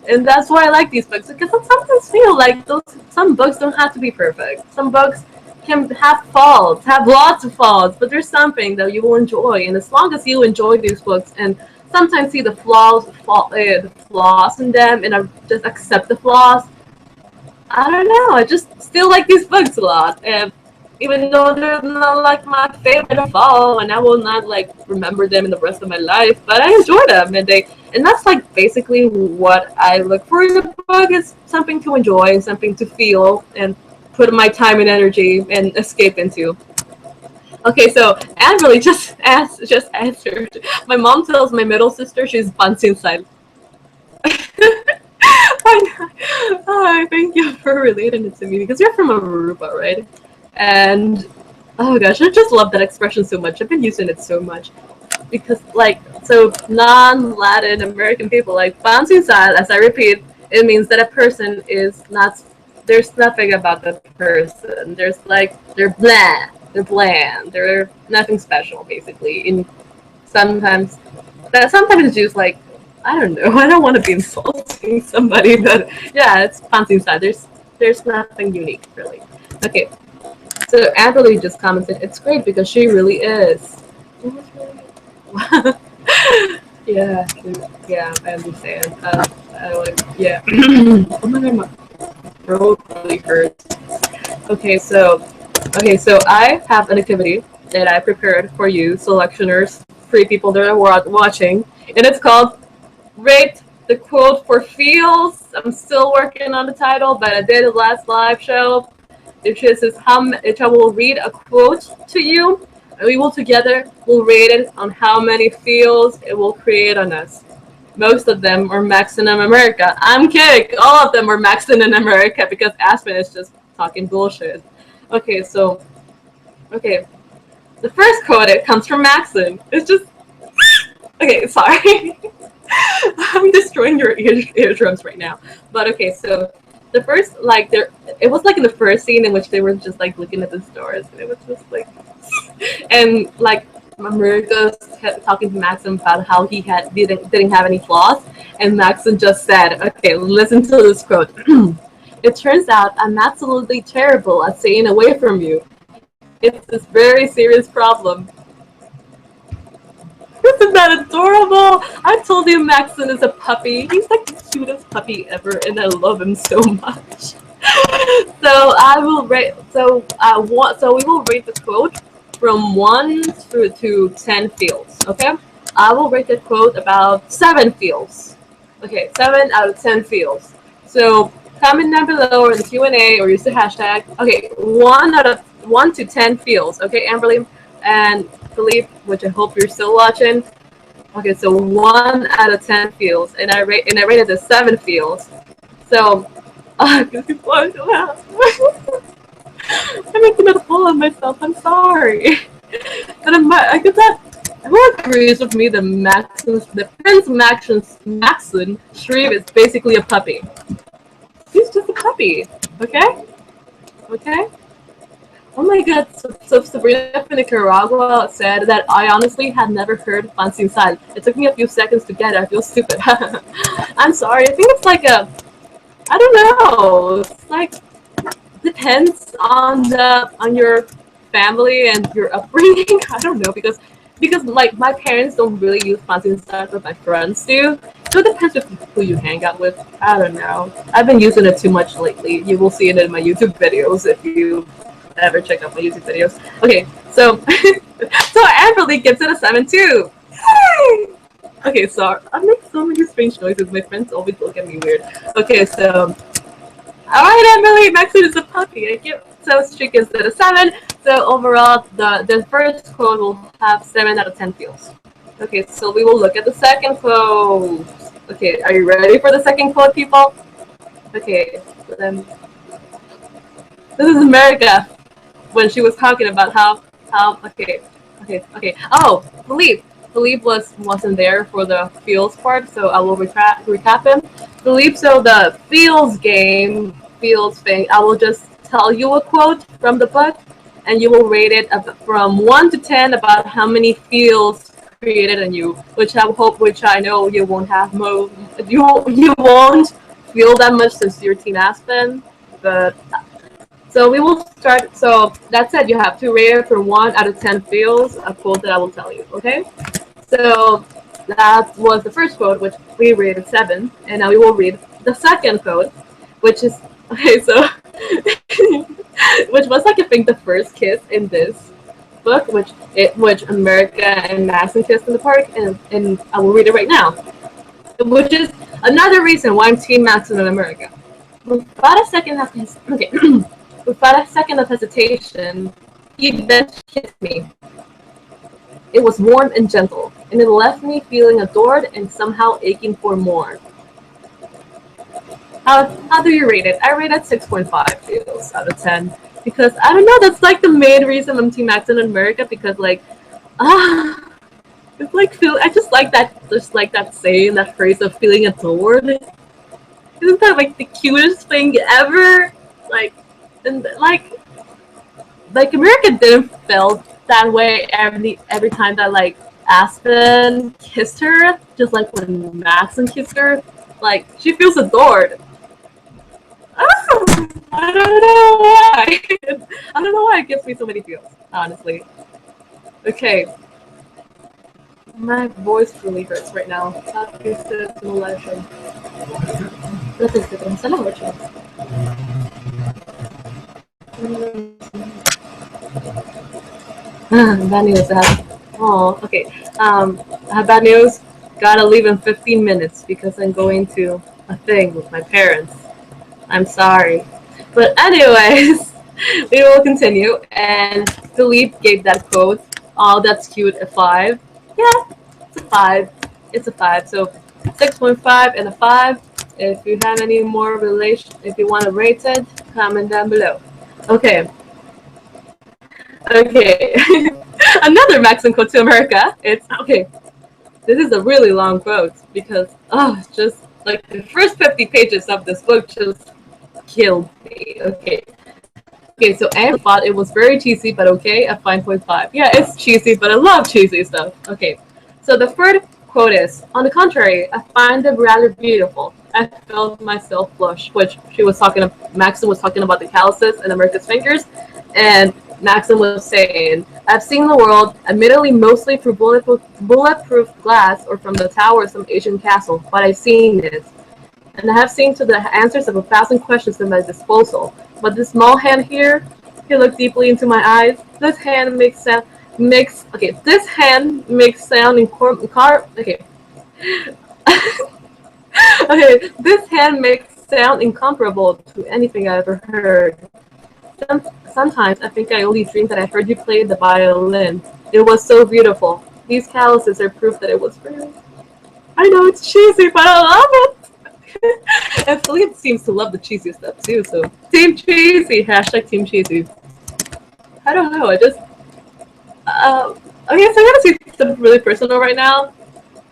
and that's why I like these books because I sometimes feel like some books don't have to be perfect. Some books can have faults, have lots of faults, but there's something that you will enjoy, and as long as you enjoy these books and sometimes see the flaws in them, and I just accept the flaws. I don't know. I just still like these books a lot, and even though they're not like my favorite of all, and I will not like remember them in the rest of my life, but I enjoy them, and that's like basically what I look for in a book is something to enjoy and something to feel and put my time and energy and escape into. Okay, so Anne really just answered. My mom tells my middle sister she's bunsy inside. Oh, thank you for relating it to me because you're from Aruba, right? And oh gosh, I just love that expression so much. I've been using it so much because, like, so non-Latin American people like bouncing side. As I repeat, it means that a person is not. There's nothing about the person. There's like they're bland. They're bland. They're nothing special, basically. In sometimes sometimes it's just like I don't know. I don't want to be insulting somebody, but yeah, it's fancy inside. There's nothing unique really. Okay, so Adelaide just commented, "It's great because she really is." Yeah, yeah, I understand. I like, yeah. Oh my god, my throat really hurts. Okay, so I have an activity that I prepared for you, selectioners, free people that are watching, and it's called Rate the Quote for Feels. I'm still working on the title, but I did it last live show. It says I will read a quote to you, and we will together will rate it on how many feels it will create on us. Most of them are Mexican in America. I'm kidding. All of them are Mexican in America because Aspen is just talking bullshit. Okay, so okay, the first quote it comes from Maxon. It's just okay. Sorry, I'm destroying your eardrums right now. But okay, so the first like there, it was like in the first scene in which they were just like looking at the stars, and it was just like, and like America's talking to Maxon about how he didn't have any flaws, and Maxon just said, "Okay, listen to this quote." It turns out I'm absolutely terrible at staying away from you. It's this very serious problem. Isn't that adorable? I told you Maxon is a puppy. He's like the cutest puppy ever, and I love him so much. So I will rate. So we will rate the quote from 1 to 10 feels. Okay. I will rate the quote about 7 feels. Okay, 7 out of 10 feels. So comment down below or in the Q&A or use the hashtag. Okay, 1 to 10 feels. Okay, Amberly and Filipe, which I hope you're still watching. Okay, so 1 out of 10 feels, and I rated it 7 feels. So, I'm making a fool of myself. I'm sorry, but I guess that who agrees with me that Prince Maxon Shreve is basically a puppy. He's just a puppy. Okay, okay. Oh my god, so Sabrina from Nicaragua said that I honestly had never heard Fancy Inside. It took me a few seconds to get it. I feel stupid. I'm sorry. I think it's like I don't know. It's like depends on your family and your upbringing. I don't know because like my parents don't really use Fancy Inside, but my friends do. So it depends with who you hang out with. I don't know. I've been using it too much lately. You will see it in my YouTube videos if you ever check out my YouTube videos. Okay, so so Amberly gives it a 7 too. Yay! Okay, so I make so many strange noises. My friends always look at me weird. Okay, so Alright, Emily, Maxine is a puppy. I give so streak instead of 7. So overall, the first quote will have 7 out of 10 feels. Okay, so we will look at the second quote. Okay, are you ready for the second quote, people? Okay, then this is America when she was talking about how okay. Oh, Filipe wasn't there for the feels part, so I will recap him. Filipe, so the feels thing. I will just tell you a quote from the book, and you will rate it from 1 to 10 about how many feels created in you. Which I know you won't have you won't feel that much since you're Teen Aspen, but so we will start. So that said, you have to rate it from 1 out of 10 feels a quote that I will tell you. Okay. So that was the first quote, which we rated 7, and now we will read the second quote, which is okay. So which was like I think the first kiss in this book, which America and Madison kissed in the park, and I will read it right now, which is another reason why I'm Team Madison and America. Without a second of okay, without a second of hesitation, he then kissed me. It was warm and gentle, and it left me feeling adored and somehow aching for more. How do you rate it? I rate it 6.5 feels out of 10 because I don't know. That's like the main reason I'm Team Max in America because ah, it's like I just like that saying, that phrase of feeling adored. Isn't that like the cutest thing ever? Like, and like America didn't feel that way every time that like Aspen kissed her, just like when Maxon kissed her, like she feels adored. Oh, I don't know why. I don't know why it gives me so many feels, honestly. Okay, my voice really hurts right now. Bad news. Oh, okay. I have bad news. Gotta leave in 15 minutes because I'm going to a thing with my parents. I'm sorry. But anyways, we will continue. And Philippe gave that quote. Oh, that's cute. A 5. Yeah, it's a 5. It's a 5. So 6.5 and a 5. If you have any more if you want to rate it, comment down below. Okay. Okay. Another Mexican quote to America. It's okay. This is a really long quote because it's just like the first 50 pages of this book just killed me. Okay. Okay, so I thought it was very cheesy, but okay, a 5.5. Yeah, it's cheesy, but I love cheesy stuff. Okay. So the third quote is, on the contrary, I find them rather beautiful. I felt myself blush, which Maxim was talking about the calluses and America's fingers, and Maxim was saying, I've seen the world, admittedly mostly through bulletproof glass or from the tower of some Asian castle, but I've seen it. And I have seen to the answers of 1,000 questions at my disposal. But this small hand here, he looked deeply into my eyes. This hand this hand makes sound in okay. Okay, this hand makes sound incomparable to anything I ever heard. Sometimes I think I only dreamed that I heard you play the violin. It was so beautiful. These calluses are proof that it was real. I know it's cheesy, but I love it. And Philippe seems to love the cheesy stuff too, so Team Cheesy, hashtag Team Cheesy. I don't know, I just okay, so I'm gonna say something really personal right now.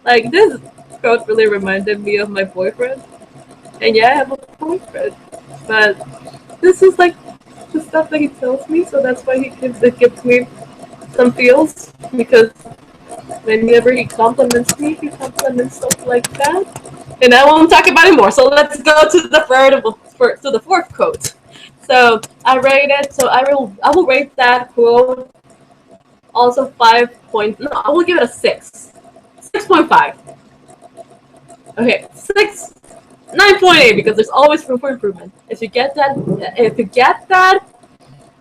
Like this quote really reminded me of my boyfriend. And yeah, I have a boyfriend. But this is like the stuff that he tells me, so that's why it gives me some feels because whenever he compliments me, he compliments stuff like that. And I won't talk about it more. So let's go to the fourth quote. So I rate it. So I will rate that quote also 5 point. No, I will give it a 6. 6.5. Okay, 9.8 because there's always room for improvement. If you get that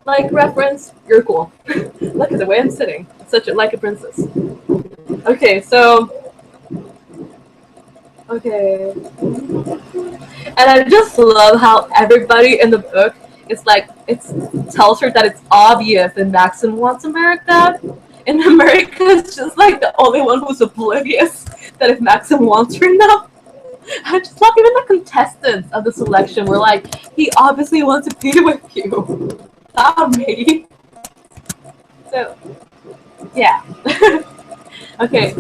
like reference, you're cool. Look at the way I'm sitting. Like a princess. Okay, so okay. And I just love how everybody in the book is like it tells her that it's obvious that Maxon wants America, and America is just like the only one who's oblivious that if Maxon wants her now. I just love even the contestants of the selection were like, he obviously wants to be with you. Not me. So yeah. Okay.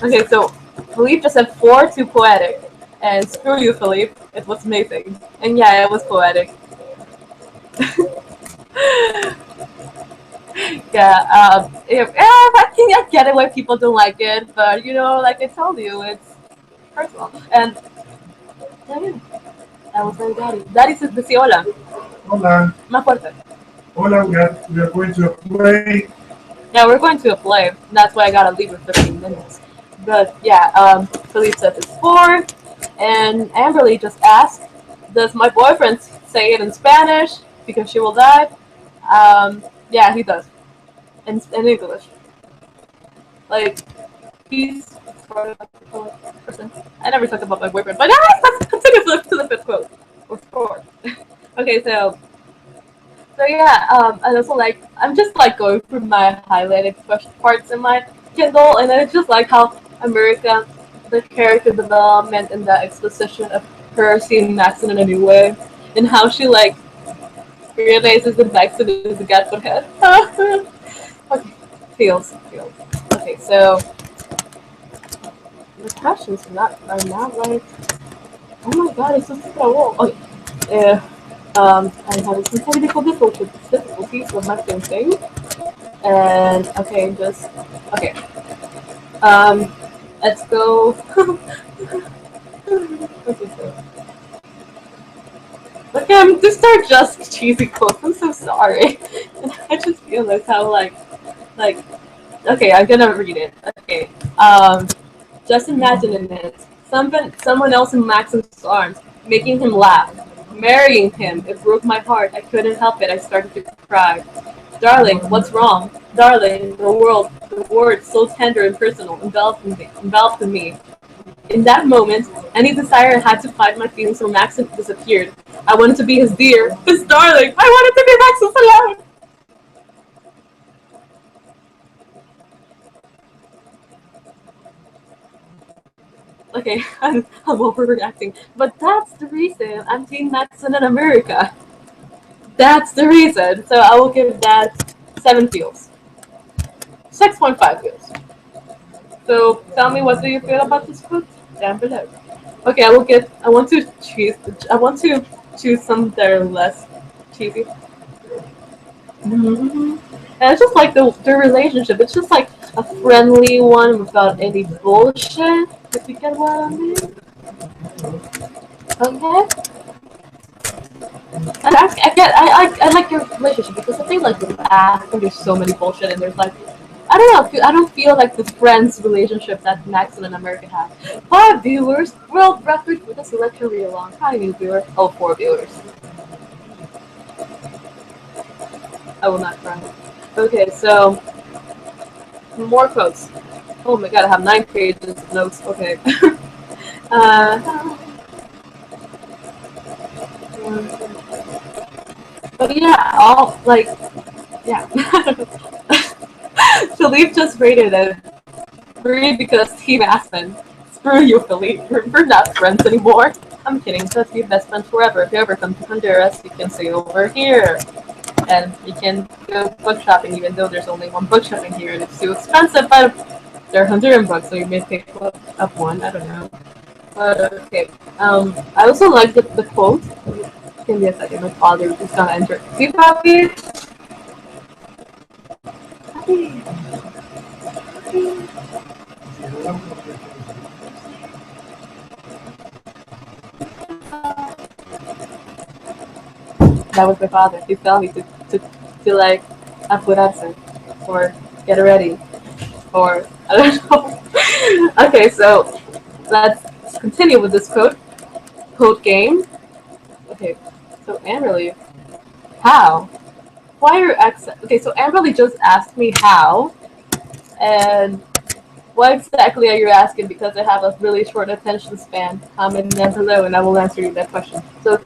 Okay, so Filipe just said 4 too poetic. And screw you, Filipe. It was amazing. And yeah, it was poetic. Yeah, I think I get it why people don't like it, but like I told you, it's personal. And yeah, that was my daddy. Daddy says, decía hola. Hola. Más fuerte. Hola, we are going to play. Yeah, we're going to a play. That's why I gotta leave in 15 minutes. But yeah, Felipe says it's 4. And Amberly just asked, does my boyfriend say it in Spanish because she will die? Yeah, he does. In English. Like, he's sort of a person. I never talked about my boyfriend. But yeah, let's continue to the fifth quote. Or 4. Okay, so yeah, and also like I'm just like going through my highlighted parts in my Kindle, and I just like how America, the character development and the exposition of her seeing Maxon in a new way, and how she like realizes that Maxon is a god for head. Okay, feels. Okay, so the questions are not like, oh my god, it's just a wall. Okay, I'm having some technical difficulties with my thinking. And okay, just okay. Um, let's go. Okay, so okay, these are just cheesy quotes. I'm so sorry. I just feel like how like okay, I'm gonna read it. Okay. Just imagining it. Someone else in Maxim's arms, making him laugh, marrying him. It broke my heart. I couldn't help it. I started to cry. Darling, what's wrong? Darling, the words so tender and personal, enveloped in me. In that moment, any desire I had to find my feelings for Maxim disappeared. I wanted to be his dear, his darling. I wanted to be Maxim's alone. Okay, I'm overreacting, but that's the reason I'm Team Maxim in America. That's the reason. So I will give that 7 feels. 6.5 feels. So tell me, what do you feel about this book down below? Okay, I want to choose. I want to choose some that are less cheesy. Mm-hmm. And it's just like the relationship. It's just like a friendly one without any bullshit. If you get what I mean. Okay. And I like your relationship because I think like with acting there's so many bullshit and there's like I don't know. I don't feel like the friends relationship that Max and America have. 5 viewers, world record for the selection Readalong. How many viewers? Oh, 4 viewers. I will not cry. Okay, so more quotes. Oh my god, I have 9 pages of notes. Okay. uh, but yeah, all like yeah. Philippe just rated it 3 because Team Aspen. Screw you, Philippe. We're not friends anymore. I'm kidding. Let's be best friends forever. If you ever come to Honduras, you can stay over here. And you can go book shopping even though there's only one book shopping here and it's too expensive, but they're Honduran books, so you may pick up one. I don't know. But okay. I also like the quote. Give me a second. My father is gonna enter. See, Papi? Papi. That was my father. He's telling me to like apurarse or get ready or I don't know. Okay, so let's continue with this quote game. Okay, so Amberly, how? Why are your ex? Okay, so Amberly just asked me how, and What exactly are you asking? Because I have a really short attention span. Comment down below, and I will answer you that question. So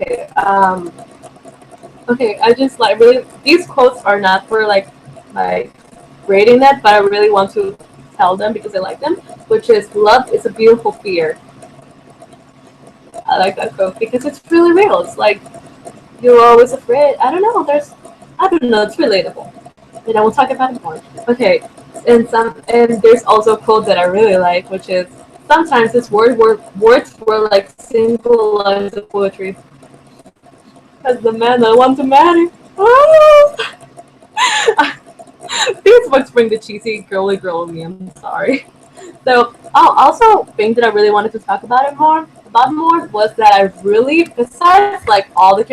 okay. I just like really. These quotes are not for like rating that, but I really want to tell them because I like them. Which is love is a beautiful fear. I like that quote because it's really real. It's like you're always afraid. I don't know. I don't know. It's relatable. And I will talk about it more. Okay, and there's also a quote that I really like, which is sometimes this words were like single lines of poetry. As the man I want to marry. Oh! These books bring the cheesy girly girl in me. I'm sorry. So, also thing that I really wanted to talk about more was that I really, besides all the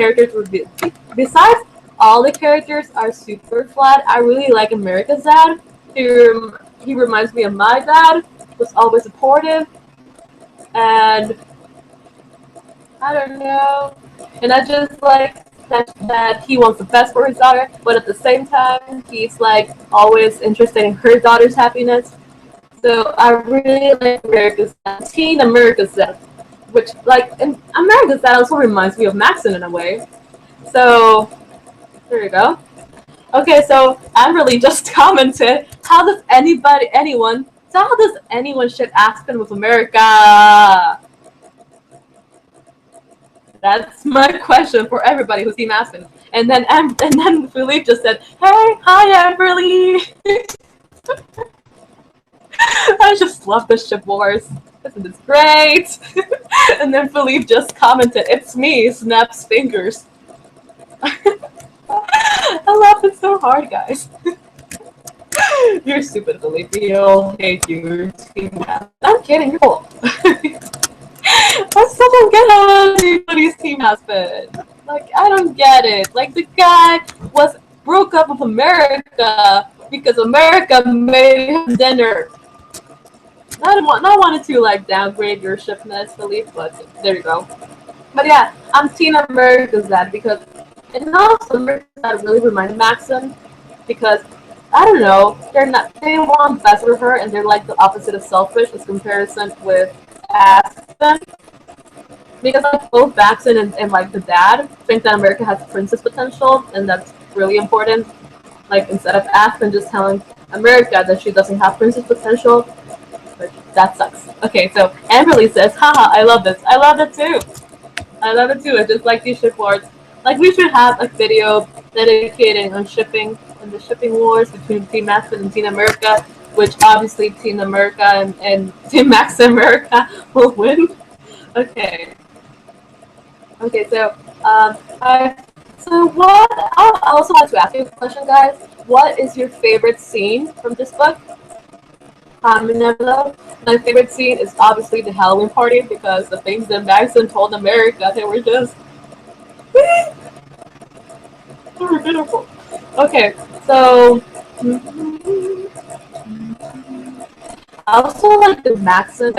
characters are super flat. I really like America's dad. He reminds me of my dad. Was always supportive, and I don't know, and I just like that he wants the best for his daughter, but at the same time, he's like always interested in her daughter's happiness. So I really like America's Dad, Teen America's Dad, which like in America's Dad also reminds me of Maxon in a way. So there you go. Okay, so Amberly just commented, how does anyone ship Aspen with America? That's my question for everybody who's Team Aspen. And then Filipe just said, hey, hi Amberly. I just love the ship wars. Isn't this great? And then Filipe just commented, it's me, snaps fingers. I laughed it so hard, guys. You're stupid, Filipe. You'll hate your team math. I'm kidding, you're cool. I still don't get how anybody's team has been. Like, I don't get it. Like, the guy broke up with America because America made him dinner. Not wanted to like downgrade your shipness, Filipe, but there you go. But yeah, I'm Team America's Dad because, and also America's Dad really reminded Maxim because I don't know, they want best for her and they're like the opposite of selfish as comparison with Aspen. Because like both Maxon and like the dad think that America has princess potential and that's really important. Like instead of Aspen just telling America that she doesn't have princess potential, that sucks. Okay, so Amberly says, haha, I love this. I love it too. I love it too. I just like these ship wars. Like we should have a video dedicated on shipping and the shipping wars between Team Maxim and Team America, which obviously Team America and Team Max America will win. Okay. Okay, so what I also want to ask you a question, guys. What is your favorite scene from this book? Below. My favorite scene is obviously the Halloween party because the things that Maxon told America, they were just they were beautiful. Okay, so I also like the Maxon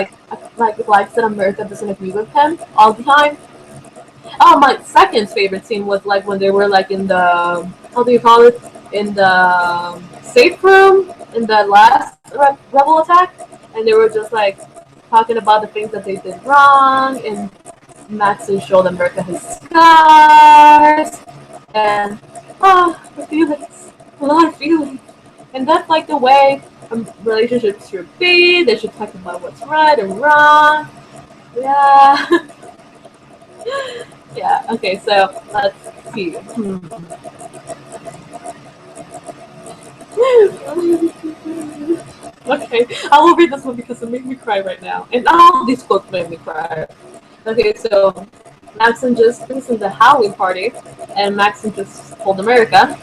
like likes that America doesn't agree with him all the time. Oh, my second favorite scene was like when they were like in the how do you call it in the safe room in the last rebel attack, and they were just like talking about the things that they did wrong, and Maxon showed America his scars, and the feelings, a lot of feelings, and that's like the way relationships should be. They should talk about what's right and wrong. Yeah. Yeah, okay, so let's see. Okay, I will read this one because it made me cry right now. And all these quotes made me cry. Okay, so Maxon just brings in the Halloween party, and Maxon just told America,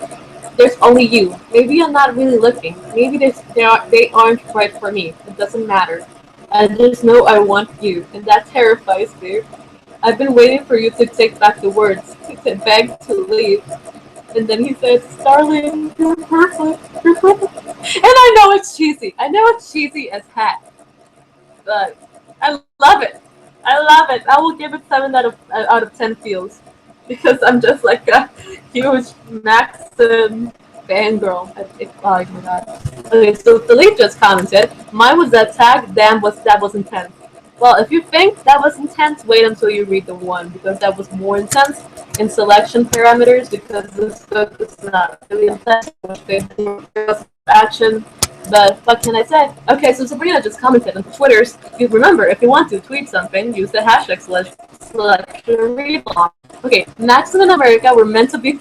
there's only you. Maybe I'm not really looking. Maybe they aren't right for me. It doesn't matter. I just know I want you, and that terrifies me. I've been waiting for you to take back the words, to beg to leave. And then he says, darling, you're perfect. You're perfect. And I know it's cheesy. I know it's cheesy as heck. But I love it. I love it. I will give it 7 out of 10 feels. Because I'm just like a huge Maxim fangirl. Oh my god. Okay, so Filipe just commented. Mine was that tag. Damn, that was intense. Well, if you think that was intense, wait until you read the one because that was more intense in selection parameters because this book is not really intense. Action. But what can I say? Okay, so Sabrina just commented on Twitter's. You remember, if you want to tweet something, use the hashtag selection readalong. Okay, Max and America were meant to be.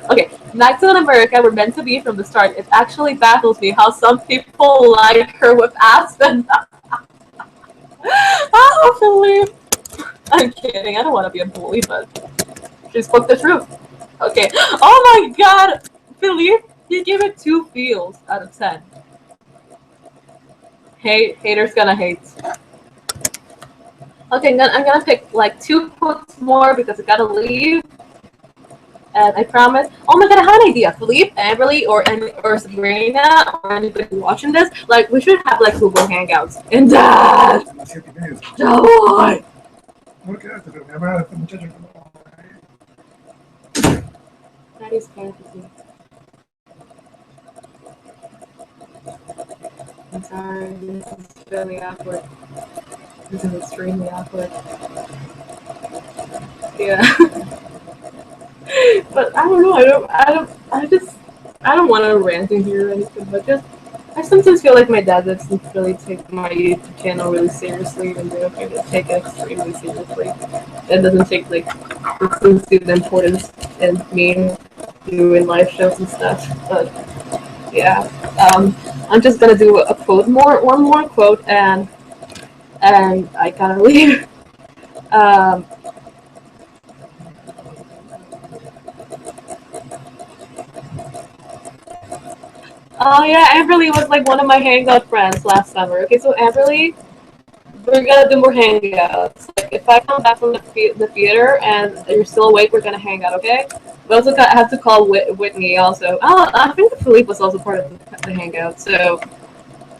Okay, Max and America were meant to be from the start. It actually baffles me how some people like her with Aspen. Oh, Filipe. I'm kidding. I don't want to be a bully, but she spoke the truth. Okay. Oh my God, Filipe, you give it 2 feels out of 10. Haters gonna hate. Okay, I'm gonna pick like 2 quotes more because I gotta leave. And I promise. Oh my god, I have an idea. Filipe, Amberly, or Sabrina, or anybody watching this, like we should have like Google Hangouts. And that. Why? That is fantasy. I'm sorry, this is really awkward. This is extremely awkward. Yeah. But I don't know. I don't want to rant in here or anything. But just I sometimes feel like my dad doesn't really take my YouTube channel really seriously, and they don't really take it extremely seriously. It doesn't take like the importance in me doing live shows and stuff. But yeah, I'm just gonna do one more quote, and I gotta leave. Um, oh yeah, Amberly was like one of my hangout friends last summer. Okay, so Amberly, we're gonna do more hangouts. Like if I come back from the theater and you're still awake, we're gonna hang out. Okay. We also have to call Whitney also. Oh, I think Filipe was also part of the hangout. So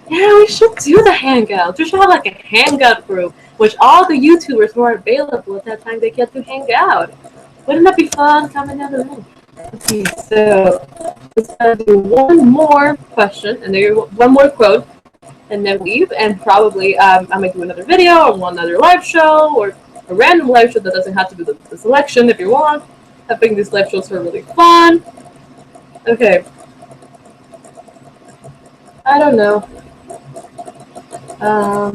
yeah, we should do the hangout. We should have like a hangout group, which all the YouTubers who are available at that time they get to hang out. Wouldn't that be fun? Comment down below. Okay, so let's do one more question and then one more quote, and then leave. And probably I might do another video or one other live show or a random live show that doesn't have to be the selection if you want. I think these live shows are really fun. Okay. I don't know. I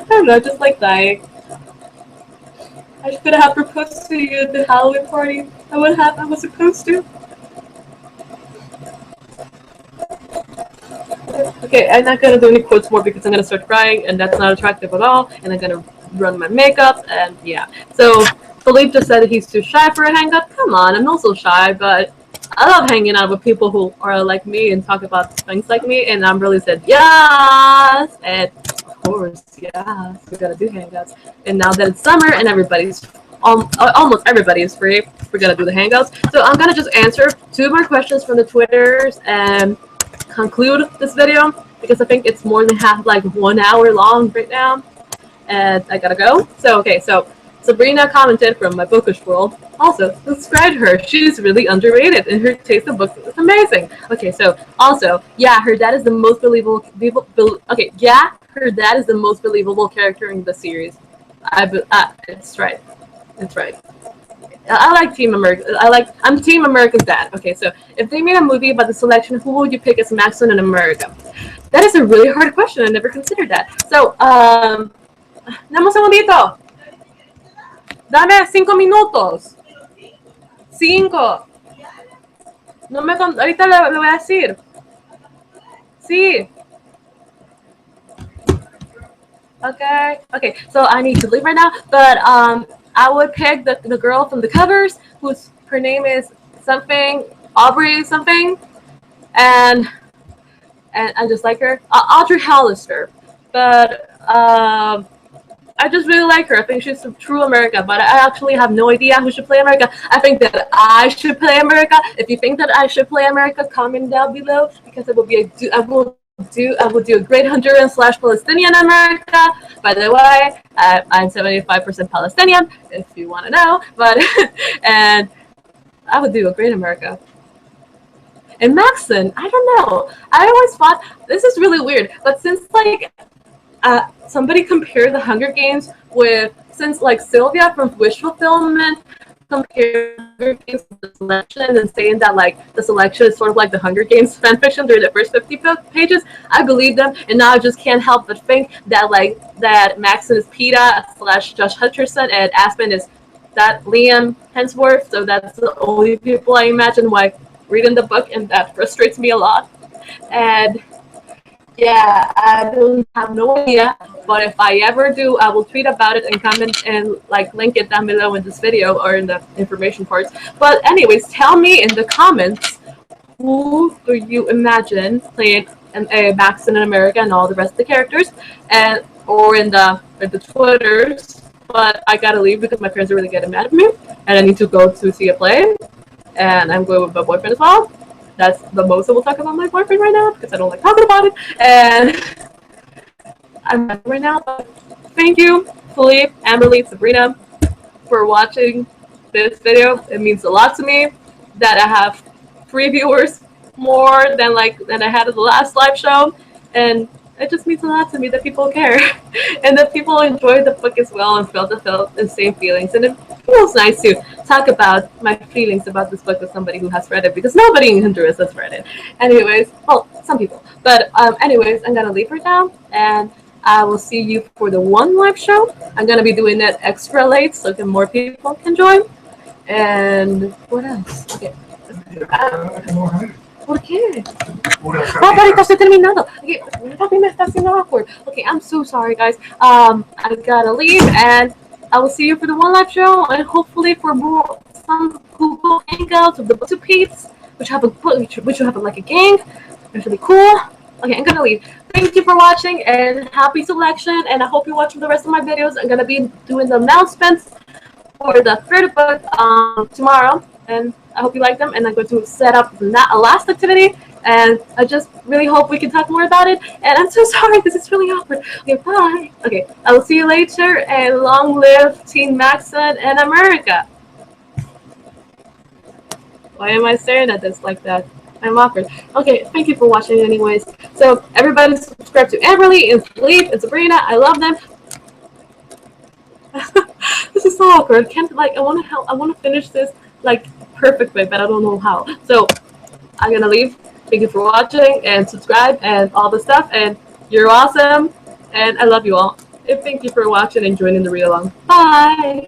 don't know, just like dying. I should have proposed to you at the Halloween party. I was supposed to. Okay, I'm not gonna do any quotes more because I'm gonna start crying, and that's not attractive at all. And I'm gonna run my makeup, and yeah. So Filipe just said he's too shy for a hangout. Come on, I'm also shy, but I love hanging out with people who are like me and talk about things like me. And Amberly said yes, and of course, yes, we gotta do hangouts. And now that it's summer and almost everybody is free, we're gonna do the hangouts. So I'm gonna just answer 2 more questions from the Twitters and conclude this video because I think it's more than like 1 hour long right now, and I gotta go. So okay, so Sabrina commented from my bookish world. Also, subscribe to her. She's really underrated, and her taste of books is amazing. Okay, so also, yeah, her dad is the most believable. Okay, yeah, her dad is the most believable character in the series. It's right. It's right. I like Team America. I'm Team America's dad. Okay, so if they made a movie about the selection, who would you pick as Maxon in America? That is a really hard question. I never considered that. So, dame un segundito. Dame 5 minutos. 5. No me ahorita le voy a decir. Sí. Okay. So I need to leave right now, but I would pick the girl from the covers, whose her name is something Aubrey something, and I just like her, Audrey Hallister. But I just really like her. I think she's a true America, but I actually have no idea who should play America. I think that I should play America. If you think that I should play America, comment down below because I will do a great Honduran / Palestinian America. By the way, I'm 75% Palestinian, if you want to know. But and I would do a great America. And Maxon, I don't know. I always thought this is really weird, but since like somebody compared the Hunger Games with, since like Sylvia from Wish Fulfillment compared the Hunger Games with the selection and saying that like the selection is sort of like the Hunger Games fanfiction during the first 50 pages, I believe them, and now I just can't help but think that like that Maxon is Peeta / Josh Hutcherson and Aspen is that Liam Hemsworth. So that's the only people I imagine like reading the book, and that frustrates me a lot. And yeah, I don't have no idea, but if I ever do, I will tweet about it and comment and like link it down below in this video or in the information parts. But anyways, tell me in the comments, who do you imagine playing a Maxon in America and all the rest of the characters, and or in the Twitters. But I gotta leave because my parents are really getting mad at me, and I need to go to see a play, and I'm going with my boyfriend as well. That's the most I will talk about my boyfriend right now because I don't like talking about it. And I'm right now. But thank you, Filipe, Amberly, Sabrina, for watching this video. It means a lot to me that I have 3 viewers more than I had at the last live show, and it just means a lot to me that people care and that people enjoyed the book as well and felt the same feelings. And it feels nice to talk about my feelings about this book with somebody who has read it, because nobody in Honduras has read it. Anyways, well, some people. But anyways, I'm gonna leave right now, and I will see you for the one live show. I'm gonna be doing that extra late so that more people can join. And what else? Okay. ¿Por qué? Oh, pero estoy terminando. Okay, me está haciendo awkward. Okay, I'm so sorry, guys. I gotta leave, and I will see you for the one live show, and hopefully for more some Google Hangouts of the Booktubers, which have like a gang. It's really cool. Okay, I'm gonna leave. Thank you for watching, and happy selection. And I hope you watch the rest of my videos. I'm gonna be doing the announcements for the third book tomorrow, and I hope you like them. And I'm going to set up a last activity, and I just really hope we can talk more about it. And I'm so sorry, this is really awkward. Okay, bye. Okay, I will see you later, and long live Teen Maxon and America. Why am I staring at this like that? I'm awkward. Okay, thank you for watching anyways. So everybody subscribe to Amberly and Filipe and Sabrina. I love them. This is so awkward. I want to finish this like perfect way, but I don't know how. So I'm gonna leave. Thank you for watching, and subscribe and all the stuff, and you're awesome, and I love you all. And thank you for watching and joining the read along. Bye.